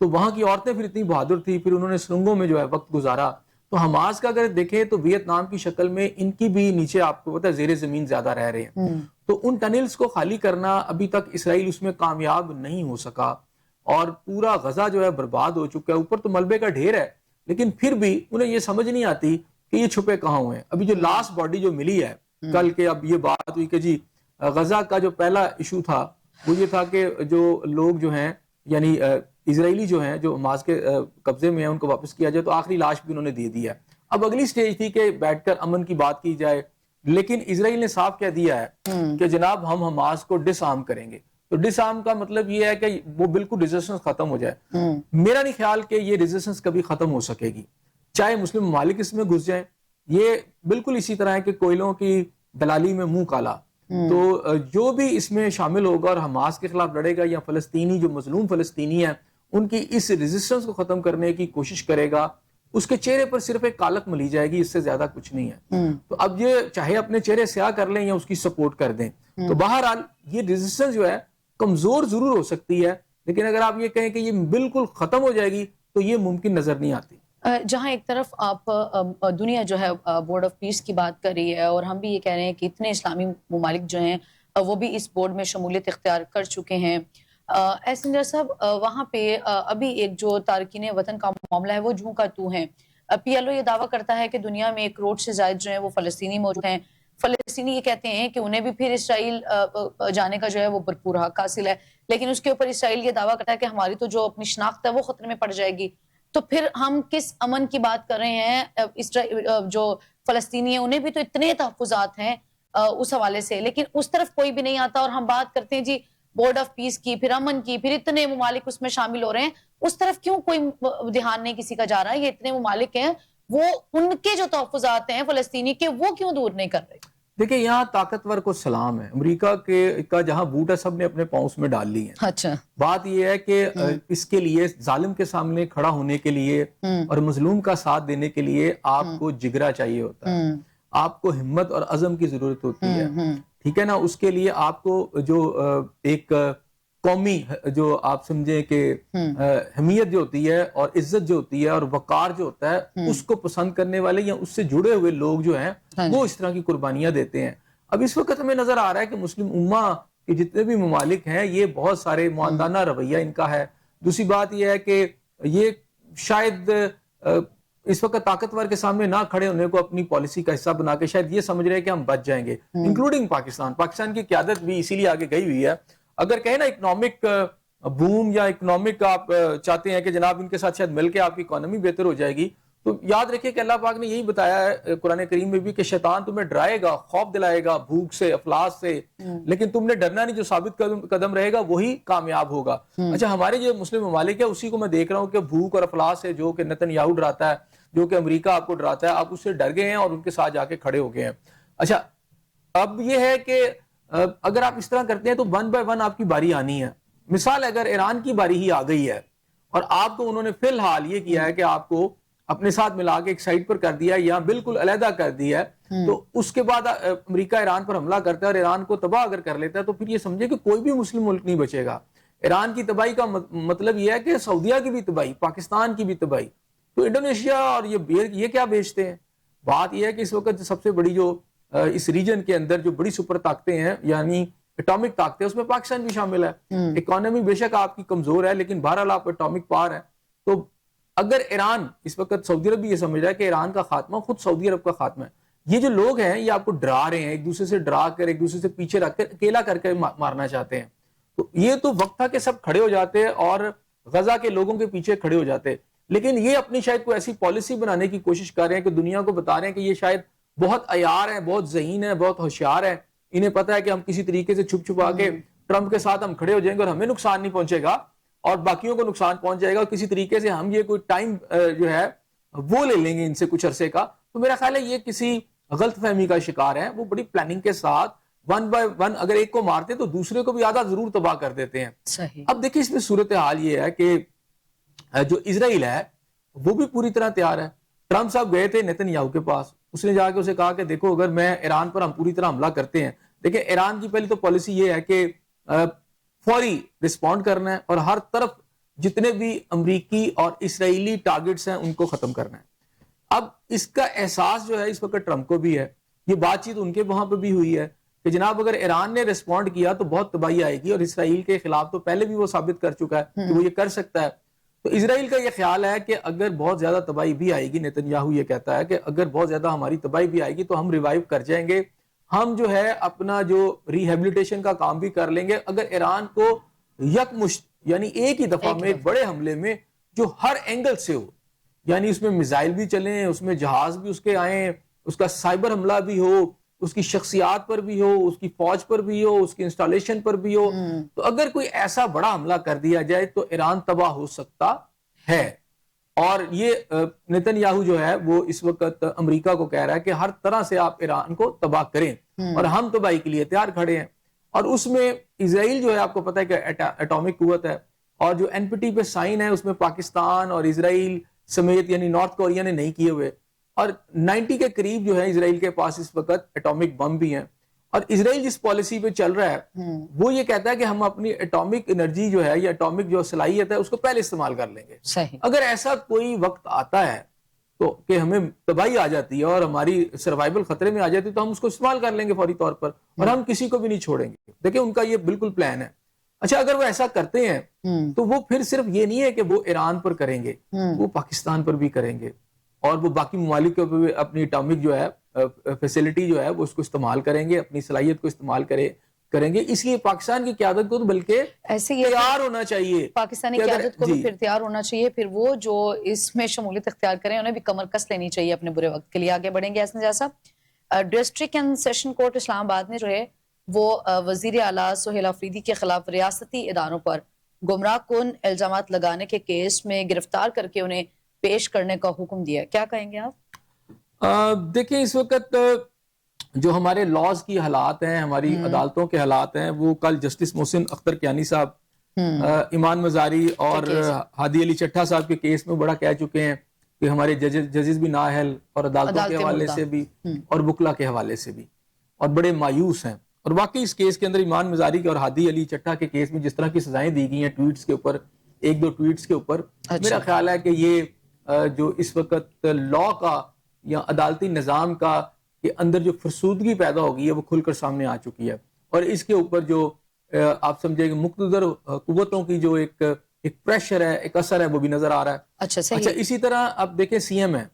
تو وہاں کی عورتیں پھر اتنی بہادر تھی، پھر انہوں نے سرنگوں میں جو ہے وقت گزارا. تو حماس کا اگر دیکھیں تو ویتنام کی شکل میں ان کی بھی نیچے آپ کو پتا ہے زیر زمین زیادہ رہ رہے ہیں. تو ان ٹنلز کو خالی کرنا ابھی تک اسرائیل اس میں کامیاب نہیں ہو سکا، اور پورا غزہ جو ہے برباد ہو چکا ہے. اوپر تو ملبے کا ڈھیر ہے لیکن پھر بھی انہیں یہ سمجھ نہیں آتی کہ یہ چھپے کہاں ہوئے ہیں. ابھی جو لاسٹ باڈی جو ملی ہے کل کے، اب یہ بات ہوئی کہ جی غزہ کا جو پہلا ایشو تھا وہ یہ تھا کہ جو لوگ جو ہیں یعنی اسرائیلی جو ہیں جو حماس کے قبضے میں ہیں ان کو واپس کیا جائے، تو آخری لاش بھی انہوں نے دے دیا ہے. اب اگلی سٹیج تھی کہ بیٹھ کر امن کی بات کی جائے، لیکن اسرائیل نے صاف کہہ دیا ہے کہ جناب ہم حماس کو ڈس آرم کریں گے. تو ڈس آرم کا مطلب یہ ہے کہ وہ بالکل ریزسٹنس ختم ہو جائے. میرا نہیں خیال کہ یہ ریزسٹنس کبھی ختم ہو سکے گی، چاہے مسلم ممالک اس میں گھس جائیں. یہ بالکل اسی طرح ہے کہ کوئلوں کی دلالی میں منہ کالا. تو جو بھی اس میں شامل ہوگا اور حماس کے خلاف لڑے گا یا فلسطینی جو مظلوم فلسطینی ہیں ان کی اس ریزسٹنس کو ختم کرنے کی کوشش کرے گا، اس کے چہرے پر صرف ایک کالک ملی جائے گی، اس سے زیادہ کچھ نہیں ہے. تو اب یہ چاہے اپنے چہرے سیاہ کر لیں یا اس کی سپورٹ کر دیں، تو بہرحال یہ ریزسٹنس جو ہے کمزور ضرور ہو سکتی ہے، لیکن اگر آپ یہ کہیں کہ یہ بالکل ختم ہو جائے گی تو یہ ممکن نظر نہیں آتی. جہاں ایک طرف آپ دنیا جو ہے بورڈ آف پیس کی بات کر رہی ہے، اور ہم بھی یہ کہہ رہے ہیں کہ اتنے اسلامی ممالک جو ہیں وہ بھی اس بورڈ میں شمولیت اختیار کر چکے ہیں. ایسنجر صاحب، وہاں پہ ابھی ایک جو تارکین وطن کا معاملہ ہے وہ جوں کا تو ہے. پی ایل او یہ دعویٰ کرتا ہے کہ دنیا میں 1 کروڑ سے زائد جو ہیں وہ فلسطینی موجود ہیں. فلسطینی یہ کہتے ہیں کہ انہیں بھی پھر اسرائیل جانے کا جو ہے وہ بھرپور حق حاصل ہے، لیکن اس کے اوپر اسرائیل یہ دعویٰ کرتا ہے کہ ہماری تو جو اپنی شناخت ہے وہ خطرے میں پڑ جائے گی. تو پھر ہم کس امن کی بات کر رہے ہیں؟ جو فلسطینی ہیں انہیں بھی تو اتنے تحفظات ہیں اس حوالے سے، لیکن اس طرف کوئی بھی نہیں آتا. اور ہم بات کرتے ہیں جی بورڈ آف پیس کی، پھر امن کی، پھر اتنے ممالک اس میں شامل ہو رہے ہیں، اس طرف کیوں کوئی دھیان نہیں کسی کا جا رہا ہے؟ یہ اتنے ممالک ہیں، وہ ان کے جو تحفظات ہیں فلسطینی کے وہ کیوں دور نہیں کر رہے؟ دیکھیں یہاں طاقتور کو سلام ہے. امریکہ کا جہاں بوٹ ہے سب نے اپنے پاؤں میں ڈال لی ہیں. اچھا، بات یہ ہے کہ اس کے لیے ظالم کے سامنے کھڑا ہونے کے لیے اور مظلوم کا ساتھ دینے کے لیے آپ کو جگرا چاہیے ہوتا ہے، آپ کو ہمت اور عزم کی ضرورت ہوتی ہے. ٹھیک ہے نا؟ اس کے لیے آپ کو جو ایک قومی جو آپ سمجھیں کہ حمیت جو ہوتی ہے اور عزت جو ہوتی ہے اور وقار جو ہوتا ہے اس کو پسند کرنے والے یا اس سے جڑے ہوئے لوگ جو ہیں وہ اس طرح کی قربانیاں دیتے ہیں. اب اس وقت ہمیں نظر آ رہا ہے کہ مسلم امہ کے جتنے بھی ممالک ہیں یہ بہت سارے معاندانہ رویہ ان کا ہے. دوسری بات یہ ہے کہ یہ شاید اس وقت طاقتور کے سامنے نہ کھڑے ہونے کو اپنی پالیسی کا حصہ بنا کے شاید یہ سمجھ رہے ہیں کہ ہم بچ جائیں گے، انکلوڈنگ پاکستان کی قیادت بھی اسی لیے آگے گئی ہوئی ہے. اگر کہیں نا اکنامک بوم یا اکنامک آپ چاہتے ہیں کہ جناب ان کے ساتھ شاید مل کے آپ کی اکانومی بہتر ہو جائے گی، تو یاد رکھیے کہ اللہ پاک نے یہی بتایا ہے قرآن کریم میں بھی کہ شیطان تمہیں ڈرائے گا، خوف دلائے گا بھوک سے، افلاس سے، لیکن تم نے ڈرنا نہیں، جو ثابت قدم رہے گا وہی کامیاب ہوگا. اچھا، ہمارے جو مسلم ممالک ہے اسی کو میں دیکھ رہا ہوں کہ بھوک اور افلاس سے جو کہ نتن یاہو ڈراتا ہے، جو کہ امریکہ آپ کو ڈراتا ہے، آپ اس سے ڈر گئے ہیں اور ان کے ساتھ جا کے کھڑے ہو گئے ہیں. اچھا، اب یہ ہے کہ اگر آپ اس طرح کرتے ہیں تو 1 بائی 1 آپ کی باری آنی ہے. مثال اگر ایران کی باری ہی آ گئی ہے اور آپ کو انہوں نے فی الحال یہ کیا ہے کہ آپ کو اپنے ساتھ ملا کے ایک سائڈ پر کر دیا یا بالکل علیحدہ کر دیا ہے، تو اس کے بعد امریکہ ایران پر حملہ کرتا ہے اور ایران کو تباہ اگر کر لیتا ہے تو پھر یہ سمجھے کہ کوئی بھی مسلم ملک نہیں بچے گا. ایران کی تباہی کا مطلب یہ ہے کہ سعودیہ کی بھی تباہی، پاکستان کی بھی تباہی. تو انڈونیشیا اور یہ کیا بیچتے ہیں؟ بات یہ ہے کہ اس وقت سب سے بڑی جو اس ریجن کے اندر جو بڑی سپر طاقتیں ہیں یعنی اٹامک طاقتیں، اس میں پاکستان بھی شامل ہے. اکانومی بے شک آپ کی کمزور ہے لیکن بہرحال آپ اٹامک پاور ہے. تو اگر ایران اس وقت، سعودی عرب بھی یہ سمجھ رہا ہے کہ ایران کا خاتمہ خود سعودی عرب کا خاتمہ ہے. یہ جو لوگ ہیں یہ آپ کو ڈرا رہے ہیں، ایک دوسرے سے ڈرا کر، ایک دوسرے سے پیچھے رکھ کر، اکیلا کر کے مارنا چاہتے ہیں. تو یہ تو وقت تھا کہ سب کھڑے ہو جاتے اور غزہ کے لوگوں کے پیچھے کھڑے ہو جاتے. لیکن یہ اپنی شاید کوئی ایسی پالیسی بنانے کی کوشش کر رہے ہیں کہ دنیا کو بتا رہے ہیں کہ یہ شاید بہت عیار ہیں، بہت ذہین ہیں، بہت ہوشیار ہیں، انہیں پتہ ہے کہ ہم کسی طریقے سے چھپ چھپا کے ٹرمپ کے ساتھ ہم کھڑے ہو جائیں گے اور ہمیں نقصان نہیں پہنچے گا اور باقیوں کو نقصان پہنچ جائے گا، اور کسی طریقے سے ہم یہ کوئی ٹائم جو ہے وہ لے لیں گے ان سے کچھ عرصے کا. تو میرا خیال ہے یہ کسی غلط فہمی کا شکار ہے. وہ بڑی پلاننگ کے ساتھ ون بائی ون اگر ایک کو مارتے تو دوسرے کو بھی آدھا ضرور تباہ کر دیتے ہیں. صحیح. اب دیکھیں اس میں صورتحال یہ ہے کہ جو اسرائیل ہے وہ بھی پوری طرح تیار ہے. ٹرمپ صاحب گئے تھے نیتن یاہو کے پاس، اس نے جا کے اسے کہا کہ دیکھو اگر میں ایران پر ہم پوری طرح حملہ کرتے ہیں، دیکھیں ایران کی پہلی تو پالیسی یہ ہے کہ فوری رسپونڈ کرنا ہے اور ہر طرف جتنے بھی امریکی اور اسرائیلی ٹارگٹس ہیں ان کو ختم کرنا ہے. اب اس کا احساس جو ہے اس وقت ٹرمپ کو بھی ہے. یہ بات چیت ان کے وہاں پہ بھی ہوئی ہے کہ جناب اگر ایران نے رسپونڈ کیا تو بہت تباہی آئے گی، اور اسرائیل کے خلاف تو پہلے بھی وہ ثابت کر چکا ہے کہ وہ یہ کر سکتا ہے. تو اسرائیل کا یہ خیال ہے کہ اگر بہت زیادہ تباہی بھی آئے گی، نیتن یاہو یہ کہتا ہے کہ اگر بہت زیادہ ہماری تباہی بھی آئے گی تو ہم ریوائیو کر جائیں گے، ہم جو ہے اپنا جو ریہیبلیٹیشن کا کام بھی کر لیں گے اگر ایران کو یکمشت یعنی ایک ہی دفعہ میں ایک بڑے حملے میں جو ہر اینگل سے ہو، یعنی اس میں میزائل بھی چلیں، اس میں جہاز بھی اس کے آئیں، اس کا سائبر حملہ بھی ہو، اس کی شخصیات پر بھی ہو، اس کی فوج پر بھی ہو، اس کی انسٹالیشن پر بھی ہو. تو اگر کوئی ایسا بڑا حملہ کر دیا جائے تو ایران تباہ ہو سکتا ہے. اور یہ نیتن یاہو جو ہے وہ اس وقت امریکہ کو کہہ رہا ہے کہ ہر طرح سے آپ ایران کو تباہ کریں اور ہم تباہی کے لیے تیار کھڑے ہیں. اور اس میں اسرائیل جو ہے آپ کو پتہ ہے کہ ایٹامک قوت ہے، اور جو این پی ٹی پہ سائن ہے اس میں پاکستان اور اسرائیل سمیت یعنی نارتھ کوریا نے نہیں کیے ہوئے، اور 90 کے قریب جو ہے اسرائیل کے پاس اس وقت ایٹامک بم بھی ہیں. اور اسرائیل جس پالیسی پہ چل رہا ہے وہ یہ کہتا ہے کہ ہم اپنی ایٹامک انرجی جو ہے یا ایٹامک جو صلاحیت ہے اس کو پہلے استعمال کر لیں گے. صحیح. اگر ایسا کوئی وقت آتا ہے تو کہ ہمیں تباہی آ جاتی ہے اور ہماری سروائیول خطرے میں آ جاتی ہے تو ہم اس کو استعمال کر لیں گے فوری طور پر، اور ہم کسی کو بھی نہیں چھوڑیں گے. دیکھیں ان کا یہ بالکل پلان ہے. اچھا اگر وہ ایسا کرتے ہیں تو وہ پھر صرف یہ نہیں ہے کہ وہ ایران پر کریں گے، وہ پاکستان پر بھی کریں گے اور وہ باقی ممالک کے بھی اپنی اٹامک جو ہے فیسلٹی جو ہے وہ اس کو استعمال کریں گے، اپنی صلاحیت کو استعمال کریں گے. اس لیے پاکستان کی قیادت کو تو بلکہ تیار ہونا چاہیے، پاکستانی قیادت کو بھی پھر تیار ہونا چاہیے. پھر وہ جو اس میں شمولیت اختیار کریں انہیں بھی کمر کس لینی چاہیے اپنے برے وقت کے لیے. آگے بڑھیں گے احسن جیسا. ڈسٹرکٹ اینڈ سیشن کورٹ اسلام آباد نے جو ہے وہ وزیر اعلیٰ سہیل آفریدی کے خلاف ریاستی اداروں پر گمراہ کن الزامات لگانے کے کیس میں گرفتار کر کے انہیں پیش کرنے کا حکم دیا. کیا کہیں گے آپ؟ دیکھیں اس وقت جو ہمارے لاز کی حالات ہیں، ہماری عدالتوں کے حالات ہیں، وہ کل جسٹس محسن اختر کیانی صاحب ایمان مزاری اور ہادی علی چٹھا صاحب کے کیس میں بڑا کہہ چکے ہیں کہ ہمارے ججز بھی نااہل، اور عدالتوں کے حوالے سے بھی اور وکلا کے حوالے سے بھی، اور بڑے مایوس ہیں. اور واقعی اس کیس کے اندر ایمان مزاری کے اور ہادی علی چٹھا کے کیس میں جس طرح کی سزائیں دی گئی ہیں ٹویٹس کے اوپر، ایک دو ٹویٹس کے اوپر، میرا خیال ہے کہ یہ جو اس وقت لا کا یا عدالتی نظام کا کے اندر جو فرسودگی پیدا ہو گئی ہے وہ کھل کر سامنے آ چکی ہے. اور اس کے اوپر جو آپ سمجھے کہ مقتدر قوتوں کی جو ایک پریشر ہے، ایک اثر ہے، وہ بھی نظر آ رہا ہے. اچھا اسی طرح اب دیکھیں سی ایم ہے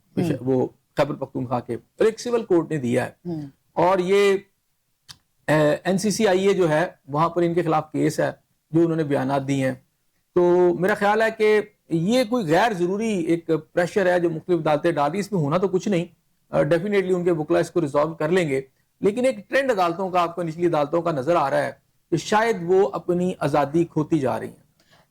وہ خیبر پختونخوا کے، اور ایک سول کورٹ نے دیا ہے، اور یہ این سی سی آئی اے جو ہے وہاں پر ان کے خلاف کیس ہے جو انہوں نے بیانات دی ہیں. تو میرا خیال ہے کہ یہ کوئی غیر ضروری ایک پریشر ہے جو مختلف عدالتیں ڈال رہی. اس میں ہونا تو کچھ نہیں، ڈیفینیٹلی ان کے وکلا اس کو ریزالو کر لیں گے، لیکن ایک ٹرینڈ عدالتوں کا آپ کو نچلی عدالتوں کا نظر آ رہا ہے کہ شاید وہ اپنی آزادی کھوتی جا رہی ہیں.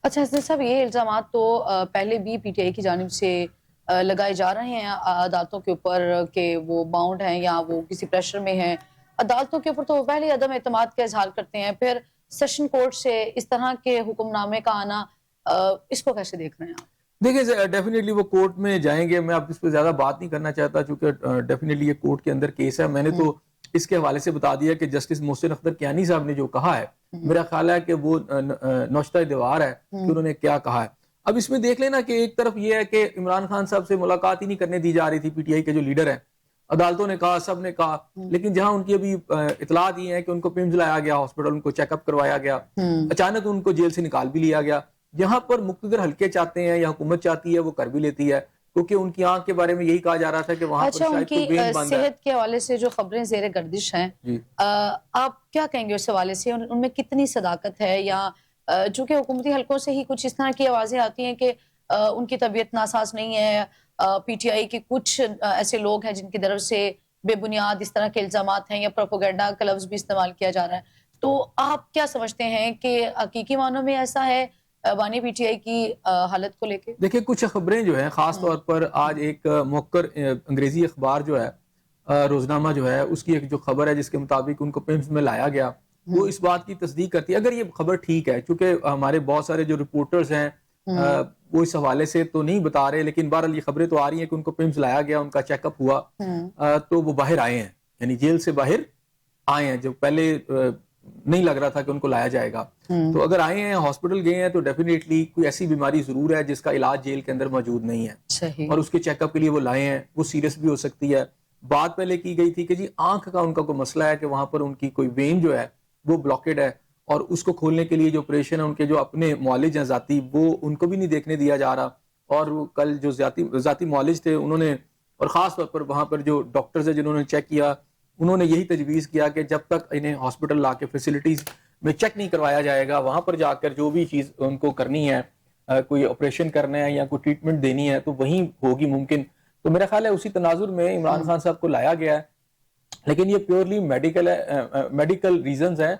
اچھا حسن صاحب، یہ الزامات تو پہلے بھی پی ٹی آئی کی جانب سے لگائے جا رہے ہیں عدالتوں کے اوپر کہ وہ باؤنڈ ہیں یا وہ کسی پریشر میں ہیں. عدالتوں کے اوپر تو وہ پہلے عدم اعتماد کا اظہار کرتے ہیں، پھر سیشن کورٹ سے اس طرح کے حکم نامے کا آنا، اس کو کیسے دیکھ رہے ہیں آپ؟ دیکھیں ڈیفینیٹلی وہ کورٹ میں جائیں گے. میں اب اس پہ زیادہ بات نہیں کرنا چاہتا چونکہ ڈیفینیٹلی یہ کورٹ کے اندر کیس ہے. میں نے تو اس کے حوالے سے بتا دیا کہ جسٹس محسن اختر کیانی صاحب نے جو کہا ہے، میرا خیال ہے کہ وہ نوشتہ دیوار ہے کہ انہوں نے کیا کہا ہے. اب اس میں دیکھ لینا کہ ایک طرف یہ ہے کہ عمران خان صاحب سے ملاقات ہی نہیں کرنے دی جا رہی تھی پی ٹی آئی کے جو لیڈر ہیں. عدالتوں نے کہا، سب نے کہا، لیکن جہاں ان کی ابھی اطلاع دی ہے کہ ان کو پیمز لایا گیا ہاسپٹل، ان کو چیک اپ کروایا گیا، اچانک ان کو جیل سے نکال بھی لیا گیا. جہاں پر مقتدر حلقے چاہتے ہیں یا حکومت چاہتی ہے وہ کر بھی لیتی ہے، کیونکہ ان کی آنکھ کے بارے میں یہی کہا جا رہا تھا کہ وہاں پر شاید کوئی وین بند ہے. صحت کے حوالے سے جو خبریں زیر گردش ہیں، آپ کیا کہیں گے اس حوالے سے؟ ان میں کتنی صداقت ہے؟ یا چونکہ حکومتی حلقوں سے ہی کچھ اس طرح کی آوازیں آتی ہیں کہ ان کی طبیعت ناساز نہیں ہے. پی ٹی آئی کے کچھ ایسے لوگ ہیں جن کی طرف سے بے بنیاد اس طرح کے الزامات ہیں یا پروپیگنڈا کا لفظ بھی استعمال کیا جا رہا ہے. تو آپ کیا سمجھتے ہیں کہ حقیقی معنوں میں ایسا ہے بانی پی ٹی آئی کی حالت کو لے کے؟ دیکھیں کچھ خبریں جو ہیں خاص طور پر آج ایک موقر انگریزی اخبار جو ہے روزنامہ جو ہے اس کی ایک جو خبر ہے جس کے مطابق ان کو پیمز میں لایا گیا وہ اس بات کی تصدیق کرتی ہے. اگر یہ خبر ٹھیک ہے چونکہ ہمارے بہت سارے جو رپورٹرز ہیں وہ اس حوالے سے تو نہیں بتا رہے لیکن بہرحال یہ خبریں تو آ رہی ہیں کہ ان کو پیمز لایا گیا, ان کا چیک اپ ہوا تو وہ باہر آئے ہیں, یعنی جیل سے باہر آئے ہیں جو پہلے نہیں لگ رہا تھا کہ ان کو لایا جائے گا. تو اگر آئے ہیں ہاسپٹل گئے ہیں تو ڈیفینیٹلی کوئی ایسی بیماری ضرور ہے جس کا علاج جیل کے اندر موجود نہیں ہے اور اس کے چیک اپ کے لیے وہ لائے ہیں. وہ سیریس بھی ہو سکتی ہے. بات پہلے کی گئی تھی کہ جی آنکھ کا ان کا کوئی مسئلہ ہے کہ وہاں پر ان کی کوئی وین جو ہے وہ بلاکڈ ہے اور اس کو کھولنے کے لیے جو آپریشن ہے ان کے جو اپنے معالج ہیں ذاتی وہ ان کو بھی نہیں دیکھنے دیا جا رہا. اور وہ کل جو ذاتی معالج تھے انہوں نے اور خاص طور پر وہاں پر جو ڈاکٹرز ہیں جنہوں نے چیک کیا انہوں نے یہی تجویز کیا کہ جب تک انہیں ہاسپٹل لا کے فیسلٹیز میں چیک نہیں کروایا جائے گا وہاں پر جا کر جو بھی چیز ان کو کرنی ہے کوئی آپریشن کرنا ہے یا کوئی ٹریٹمنٹ دینی ہے تو وہیں ہوگی ممکن. تو میرا خیال ہے اسی تناظر میں عمران خان صاحب کو لایا گیا ہے لیکن یہ پیورلی میڈیکل ریزنز ہیں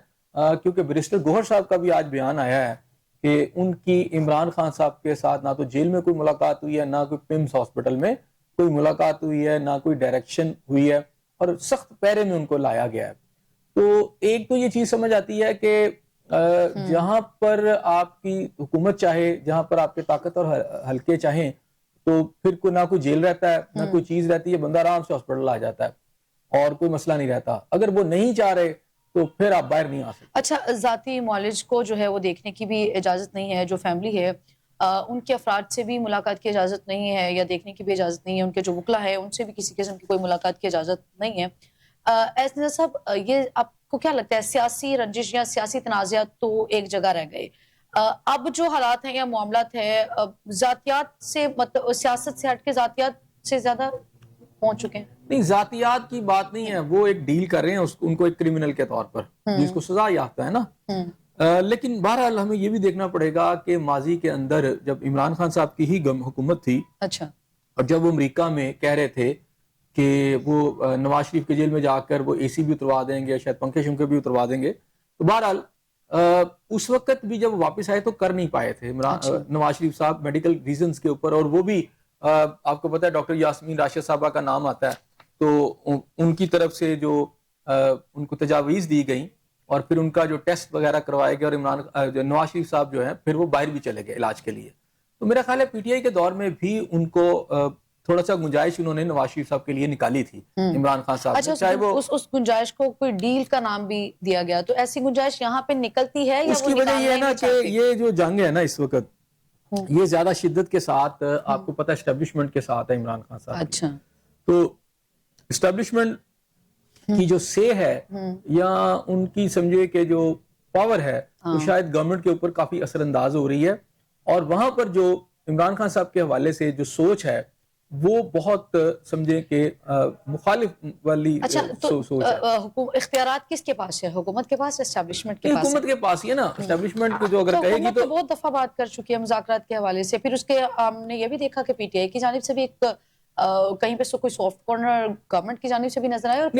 کیونکہ بیرسٹر گوہر صاحب کا بھی آج بیان آیا ہے کہ ان کی عمران خان صاحب کے ساتھ نہ تو جیل میں کوئی ملاقات ہوئی ہے نہ کوئی پیمز ہاسپٹل میں کوئی ملاقات ہوئی ہے نہ کوئی ڈائریکشن ہوئی ہے اور سخت پیرے میں ان کو لایا گیا ہے. تو ایک تو یہ چیز سمجھ آتی ہے کہ جہاں پر آپ کی حکومت چاہے جہاں پر آپ کے طاقت اور حلقے چاہیں تو پھر کوئی نہ کوئی جیل رہتا ہے نہ کوئی چیز رہتی ہے, بندہ آرام سے ہاسپٹل آ جاتا ہے اور کوئی مسئلہ نہیں رہتا. اگر وہ نہیں چاہ رہے تو پھر آپ باہر نہیں آ سکتے. اچھا, ذاتی معالج کو جو ہے وہ دیکھنے کی بھی اجازت نہیں ہے, جو فیملی ہے ان کے افراد سے بھی ملاقات کی اجازت نہیں ہے یا دیکھنے کی بھی اجازت نہیں ہے, ان کے جو وکلا ہے ان سے بھی کسی قسم کی کوئی ملاقات کی اجازت نہیں ہے. ایسا صاحب یہ آپ کو کیا لگتا ہے سیاسی رنجش یا سیاسی تنازعات تو ایک جگہ رہ گئے, اب جو حالات ہیں یا معاملات ہیں ذاتیات سے مطلب سیاست سے ہٹ کے ذاتیات سے زیادہ پہنچ چکے ہیں؟ نہیں ذاتیات کی بات نہیں ہے, وہ ایک ڈیل کر رہے ہیں ان کو ایک کرمنل کے طور پر جس کو سزا یافتہ ہے نا. لیکن بہرحال ہمیں یہ بھی دیکھنا پڑے گا کہ ماضی کے اندر جب عمران خان صاحب کی ہی حکومت تھی اچھا اور جب وہ امریکہ میں کہہ رہے تھے کہ وہ نواز شریف کے جیل میں جا کر وہ اے سی بھی اتروا دیں گے شاید پنکھے شنکھے بھی اتروا دیں گے, تو بہرحال اس وقت بھی جب واپس آئے تو کر نہیں پائے تھے نواز شریف صاحب میڈیکل ریزنز کے اوپر. اور وہ بھی آپ کو پتا ہے ڈاکٹر یاسمین راشد صاحبہ کا نام آتا ہے تو ان کی طرف سے جو ان کو تجاویز دی گئیں اور پھر ان کا جو ٹیسٹ وغیرہ کروائے گئے اور نواز شریف صاحب جو ہیں پھر وہ باہر بھی چلے گئے علاج کے لیے. تو میرا خیال ہے پی ٹی آئی کے دور میں بھی ان کو تھوڑا سا گنجائش انہوں نے نواز شریف صاحب کے لیے نکالی تھی عمران خان صاحب. اچھا, اس گنجائش کو کوئی ڈیل کا نام بھی دیا گیا, تو ایسی گنجائش یہاں پہ نکلتی ہے یا اس کی وجہ یہ ہے نا کہ یہ جو جنگ ہے نا اس وقت یہ زیادہ شدت کے ساتھ آپ کو پتہ اسٹیبلشمنٹ کے ساتھ ہے عمران خان صاحب. اچھا, تو اسٹیبلشمنٹ کی جو سے ہے یا ان کی سمجھے کہ جو پاور ہے وہ شاید گورنمنٹ کے اوپر کافی اثر انداز ہو رہی ہے اور وہاں پر جو عمران خان صاحب کے حوالے سے جو سوچ ہے وہ بہت سمجھے کہ مخالف والی سوچ ہے. اختیارات کس کے پاس ہے, حکومت کے پاس, اسٹیبلشمنٹ کے پاس؟ حکومت کے پاس ہی ہے نا. اسٹیبلشمنٹ کو جو اگر کہے گی تو بہت دفعہ بات کر چکی ہے مذاکرات کے حوالے سے. پھر اس کے ہم نے یہ بھی دیکھا کہ پی ٹی آئی کی جانب سے بھی ایک کہیں پہ کوئی سافٹ کارنر گورنمنٹ کی جانب سے بھی نظر آیا اور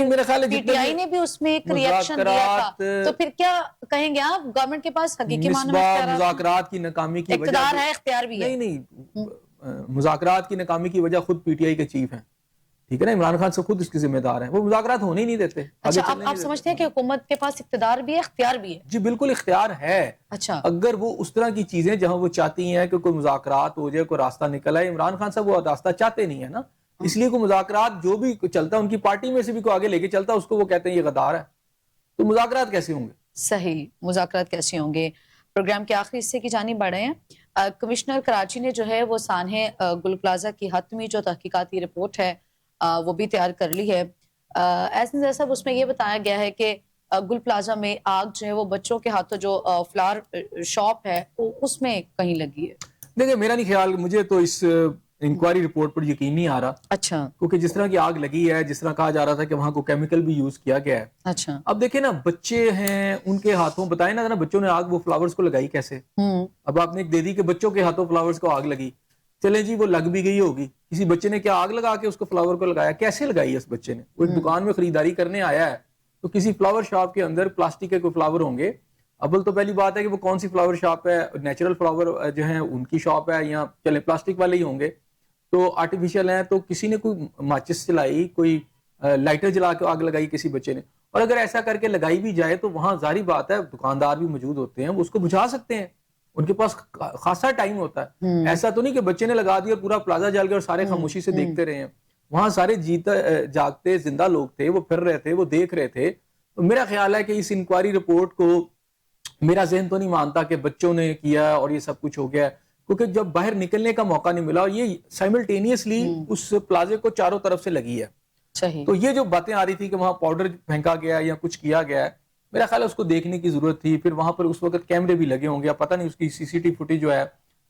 پی ٹی آئی نے بھی اس میں ایک ریئیکشن دیا تھا. تو پھر کیا کہیں گے آپ گورنمنٹ کے پاس حقیقی معنی میں مذاکرات کی ناکامی کی وجہ اقتدار ہے, اختیار بھی ہے؟ نہیں, مذاکرات کی ناکامی کی وجہ خود پی ٹی آئی کے چیف ہیں, ٹھیک ہے نا, عمران خان سے خود اس کی ذمہ دار ہیں, وہ مذاکرات ہونے ہی نہیں دیتے. اچھا, آپ سمجھتے ہیں کہ حکومت کے پاس اقتدار بھی ہے, اختیار بھی ہے؟ جی بالکل اختیار ہے. اچھا, اگر وہ اس طرح کی چیزیں جہاں وہ چاہتی ہیں کہ کوئی مذاکرات ہو جائے, کوئی راستہ نکل آئے, عمران خان صاحب وہ راستہ چاہتے نہیں ہے نا, اس لیے کوئی مذاکرات جو بھی چلتا ہے ان کی پارٹی میں سے بھی کوئی آگے لے کے چلتا ہے اس کو وہ کہتے ہیں یہ غدار ہے. تو مذاکرات کیسے ہوں گے؟ صحیح, مذاکرات کیسے ہوں گے. پروگرام کے آخری حصے کی جانب بڑھ رہے ہیں. کمشنر کراچی نے جو ہے وہ سانحہ گل پلازہ کی حتمی جو تحقیقاتی رپورٹ ہے وہ بھی تیار کر لی ہے. ایسے صاحب اس میں یہ بتایا گیا ہے کہ گل پلازہ میں آگ جو ہے وہ بچوں کے ہاتھوں جو فلاور شاپ ہے اس میں کہیں لگی ہے. دیکھیں میرا نہیں خیال, مجھے تو اس انکوائری رپورٹ پر یقین نہیں آ رہا. اچھا, کیونکہ جس طرح کی آگ لگی ہے, جس طرح کہا جا رہا تھا کہ وہاں کو کیمیکل بھی یوز کیا گیا ہے. اچھا, اب دیکھیں نا بچے ہیں ان کے ہاتھوں, بتائیں نا بچوں نے آگ وہ فلاورز کو لگائی کیسے؟ اب آپ نے ایک دے دی کہ بچوں کے ہاتھوں فلاورز کو آگ لگی, چلیں جی وہ لگ بھی گئی ہوگی, کسی بچے نے کیا آگ لگا کے اس کو فلاور کو لگایا, کیسے لگائی ہے اس بچے نے؟ وہ ایک دکان میں خریداری کرنے آیا ہے تو کسی فلاور شاپ کے اندر پلاسٹک کے کوئی فلاور ہوں گے. اول تو پہلی بات ہے کہ وہ کون سی فلاور شاپ ہے, نیچرل فلاور جو ہیں ان کی شاپ ہے یا چلیں پلاسٹک والے ہی ہوں گے تو آرٹیفیشل ہیں, تو کسی نے کوئی ماچس چلائی, کوئی لائٹر جلا کے آگ لگائی کسی بچے نے. اور اگر ایسا کر کے لگائی بھی جائے تو وہاں ظاہری بات ہے دکاندار بھی موجود ہوتے ہیں, وہ اس کو بجھا سکتے ہیں, ان کے پاس خاصا ٹائم ہوتا ہے. ایسا تو نہیں کہ بچے نے لگا دیا اور پورا پلازا جل گیا اور سارے خاموشی سے دیکھتے رہے ہیں. وہاں سارے جاگتے زندہ لوگ تھے, وہ پھر رہے تھے, وہ دیکھ رہے تھے. تو میرا خیال ہے کہ اس انکوائری رپورٹ کو, میرا ذہن تو نہیں مانتا کہ بچوں نے کیا اور یہ سب کچھ ہو گیا, کیونکہ جب باہر نکلنے کا موقع نہیں ملا, اور یہ سائملٹینیسلی اس پلازے کو چاروں طرف سے لگی ہے. تو یہ جو باتیں آ رہی تھی کہ وہاں پاؤڈر پھینکا گیا یا کچھ کیا گیا ہے, میرا خیال ہے اس کو دیکھنے کی ضرورت تھی. پھر وہاں پر اس وقت کیمرے بھی لگے ہوں گے, پتہ نہیں اس کی سی سی ٹی فوٹیج جو ہے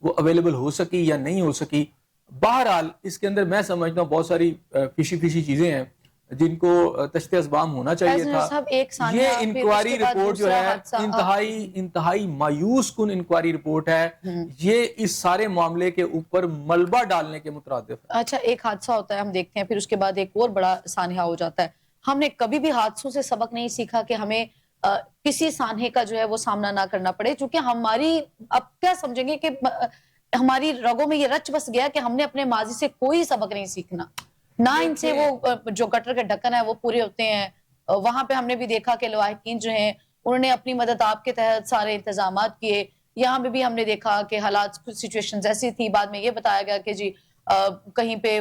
وہ اویلیبل ہو سکی یا نہیں ہو سکی. بہرحال اس کے اندر میں سمجھتا ہوں بہت ساری فشی چیزیں ہیں جن کو تشت اسبام ہونا چاہیے تھا. یہ انکوائری رپورٹ جو ہے انتہائی مایوس کن انکوائری رپورٹ ہے. یہ اس سارے معاملے کے اوپر ملبہ ڈالنے کے مترادف ہے. اچھا, ایک حادثہ ہوتا ہے, ہم دیکھتے ہیں, پھر اس کے بعد ایک اور بڑا سانحہ ہو جاتا ہے. ہم نے کبھی بھی حادثوں سے سبق نہیں سیکھا کہ ہمیں کسی سانحے کا جو ہے وہ سامنا نہ کرنا پڑے, چونکہ ہماری, اب کیا سمجھیں گے کہ ہماری رگوں میں یہ رچ بس گیا کہ ہم نے اپنے ماضی سے کوئی سبق نہیں سیکھنا, نہ ان سے وہ جو گٹر کے ڈھکن ہے وہ پورے ہوتے ہیں. وہاں پہ ہم نے بھی دیکھا کہ لواحقین جو ہیں انہوں نے اپنی مدد آپ کے تحت سارے انتظامات کیے. یہاں پہ بھی ہم نے دیکھا کہ حالات, کچھ سچویشنز ایسی تھی, بعد میں یہ بتایا گیا کہ جی کہیں پہ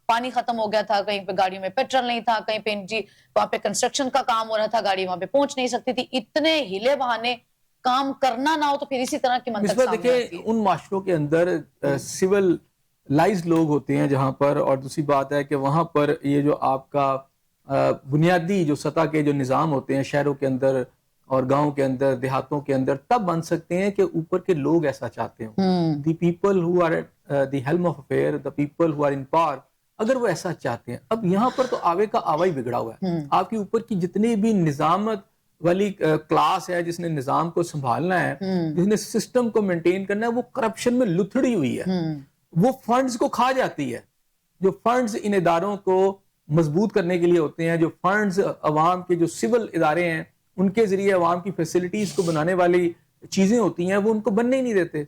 پانی ختم ہو گیا تھا, کہیں پہ گاڑی میں پیٹرول نہیں تھا, کہیں پہ جی وہاں پہ کنسٹرکشن کا کام ہو رہا تھا, گاڑی وہاں پہ پہنچ نہیں سکتی تھی. اتنے ہیلے بہانے, کام کرنا نہ ہو تو پھر اسی طرح کی منطق سامنے آتی ہے. دیکھیں ان معاشروں کے اندر سول لائز لوگ ہوتے ہیں جہاں پر, اور دوسری بات ہے کہ وہاں پر یہ جو آپ کا بنیادی جو سطح کے جو نظام ہوتے ہیں شہروں کے اندر اور گاؤں کے اندر, دیہاتوں کے اندر, تب بن سکتے ہیں کہ اوپر کے لوگ ایسا چاہتے ہوں. The people who are at the helm of affair, the people who are in power, اگر وہ ایسا چاہتے ہیں. اب یہاں پر تو آوے کا آوا ہی بگڑا ہوا ہے. آپ کے اوپر کی جتنی بھی نظامت والی کلاس ہے جس نے نظام کو سنبھالنا ہے, جس نے سسٹم کو مینٹین کرنا ہے, وہ کرپشن میں لتھڑی ہوئی ہے. وہ فنڈز کو کھا جاتی ہے. جو فنڈز ان اداروں کو مضبوط کرنے کے لیے ہوتے ہیں, جو فنڈز عوام کے جو سول ادارے ہیں ان کے ذریعے عوام کی فیسلٹیز کو بنانے والی چیزیں ہوتی ہیں, وہ ان کو بننے ہی نہیں دیتے.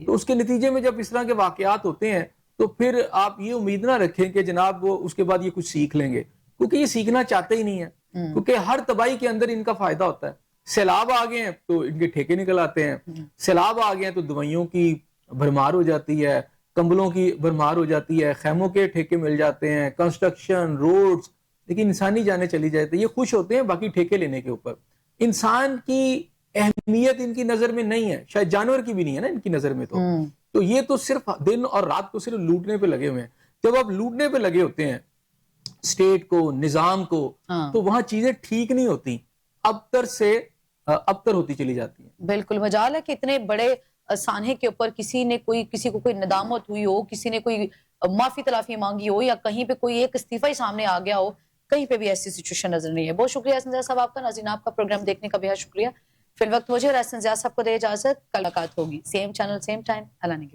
تو اس کے نتیجے میں جب اس طرح کے واقعات ہوتے ہیں تو پھر آپ یہ امید نہ رکھیں کہ جناب وہ اس کے بعد یہ کچھ سیکھ لیں گے, کیونکہ یہ سیکھنا چاہتے ہی نہیں ہیں. کیونکہ ہر تباہی کے اندر ان کا فائدہ ہوتا ہے. سیلاب آ گئے ہیں تو ان کے ٹھیکے نکل آتے ہیں, سیلاب آ گئے ہیں تو دوائیوں کی بھرمار ہو جاتی ہے, کمبلوں کی بھرمار ہو جاتی ہے, خیموں کے ٹھیکے مل جاتے ہیں, کنسٹرکشن, روڈز. لیکن انسانی جانیں چلی جاتی ہے. یہ خوش ہوتے ہیں باقی ٹھیکے لینے کے اوپر. انسان کی اہمیت ان کی نظر میں نہیں ہے, شاید جانور کی بھی نہیں ہے نا ان کی نظر میں. تو یہ تو صرف دن اور رات کو صرف لوٹنے پہ لگے ہوئے ہیں. جب آپ لوٹنے پہ لگے ہوتے ہیں اسٹیٹ کو, نظام کو, تو وہاں چیزیں ٹھیک نہیں ہوتی, ابتر سے ابتر ہوتی چلی جاتی ہیں. بالکل مجال ہے کہ اتنے بڑے سانحے کے اوپر کسی کو کوئی ندامت ہوئی ہو, کسی نے کوئی معافی تلافی مانگی ہو, یا کہیں پہ کوئی ایک استعفیٰ ہی سامنے آ گیا ہو, کہیں پہ بھی ایسی سچویشن نظر نہیں ہے. بہت شکریہ احسن زیاد صاحب آپ کا. ناظرین آپ کا پروگرام دیکھنے کا بہت شکریہ. فی الوقت مجھے اور احسن زیاد صاحب کو دے اجازت. کل ملاقات ہوگی, سیم چینل سیم ٹائم. اللہ نے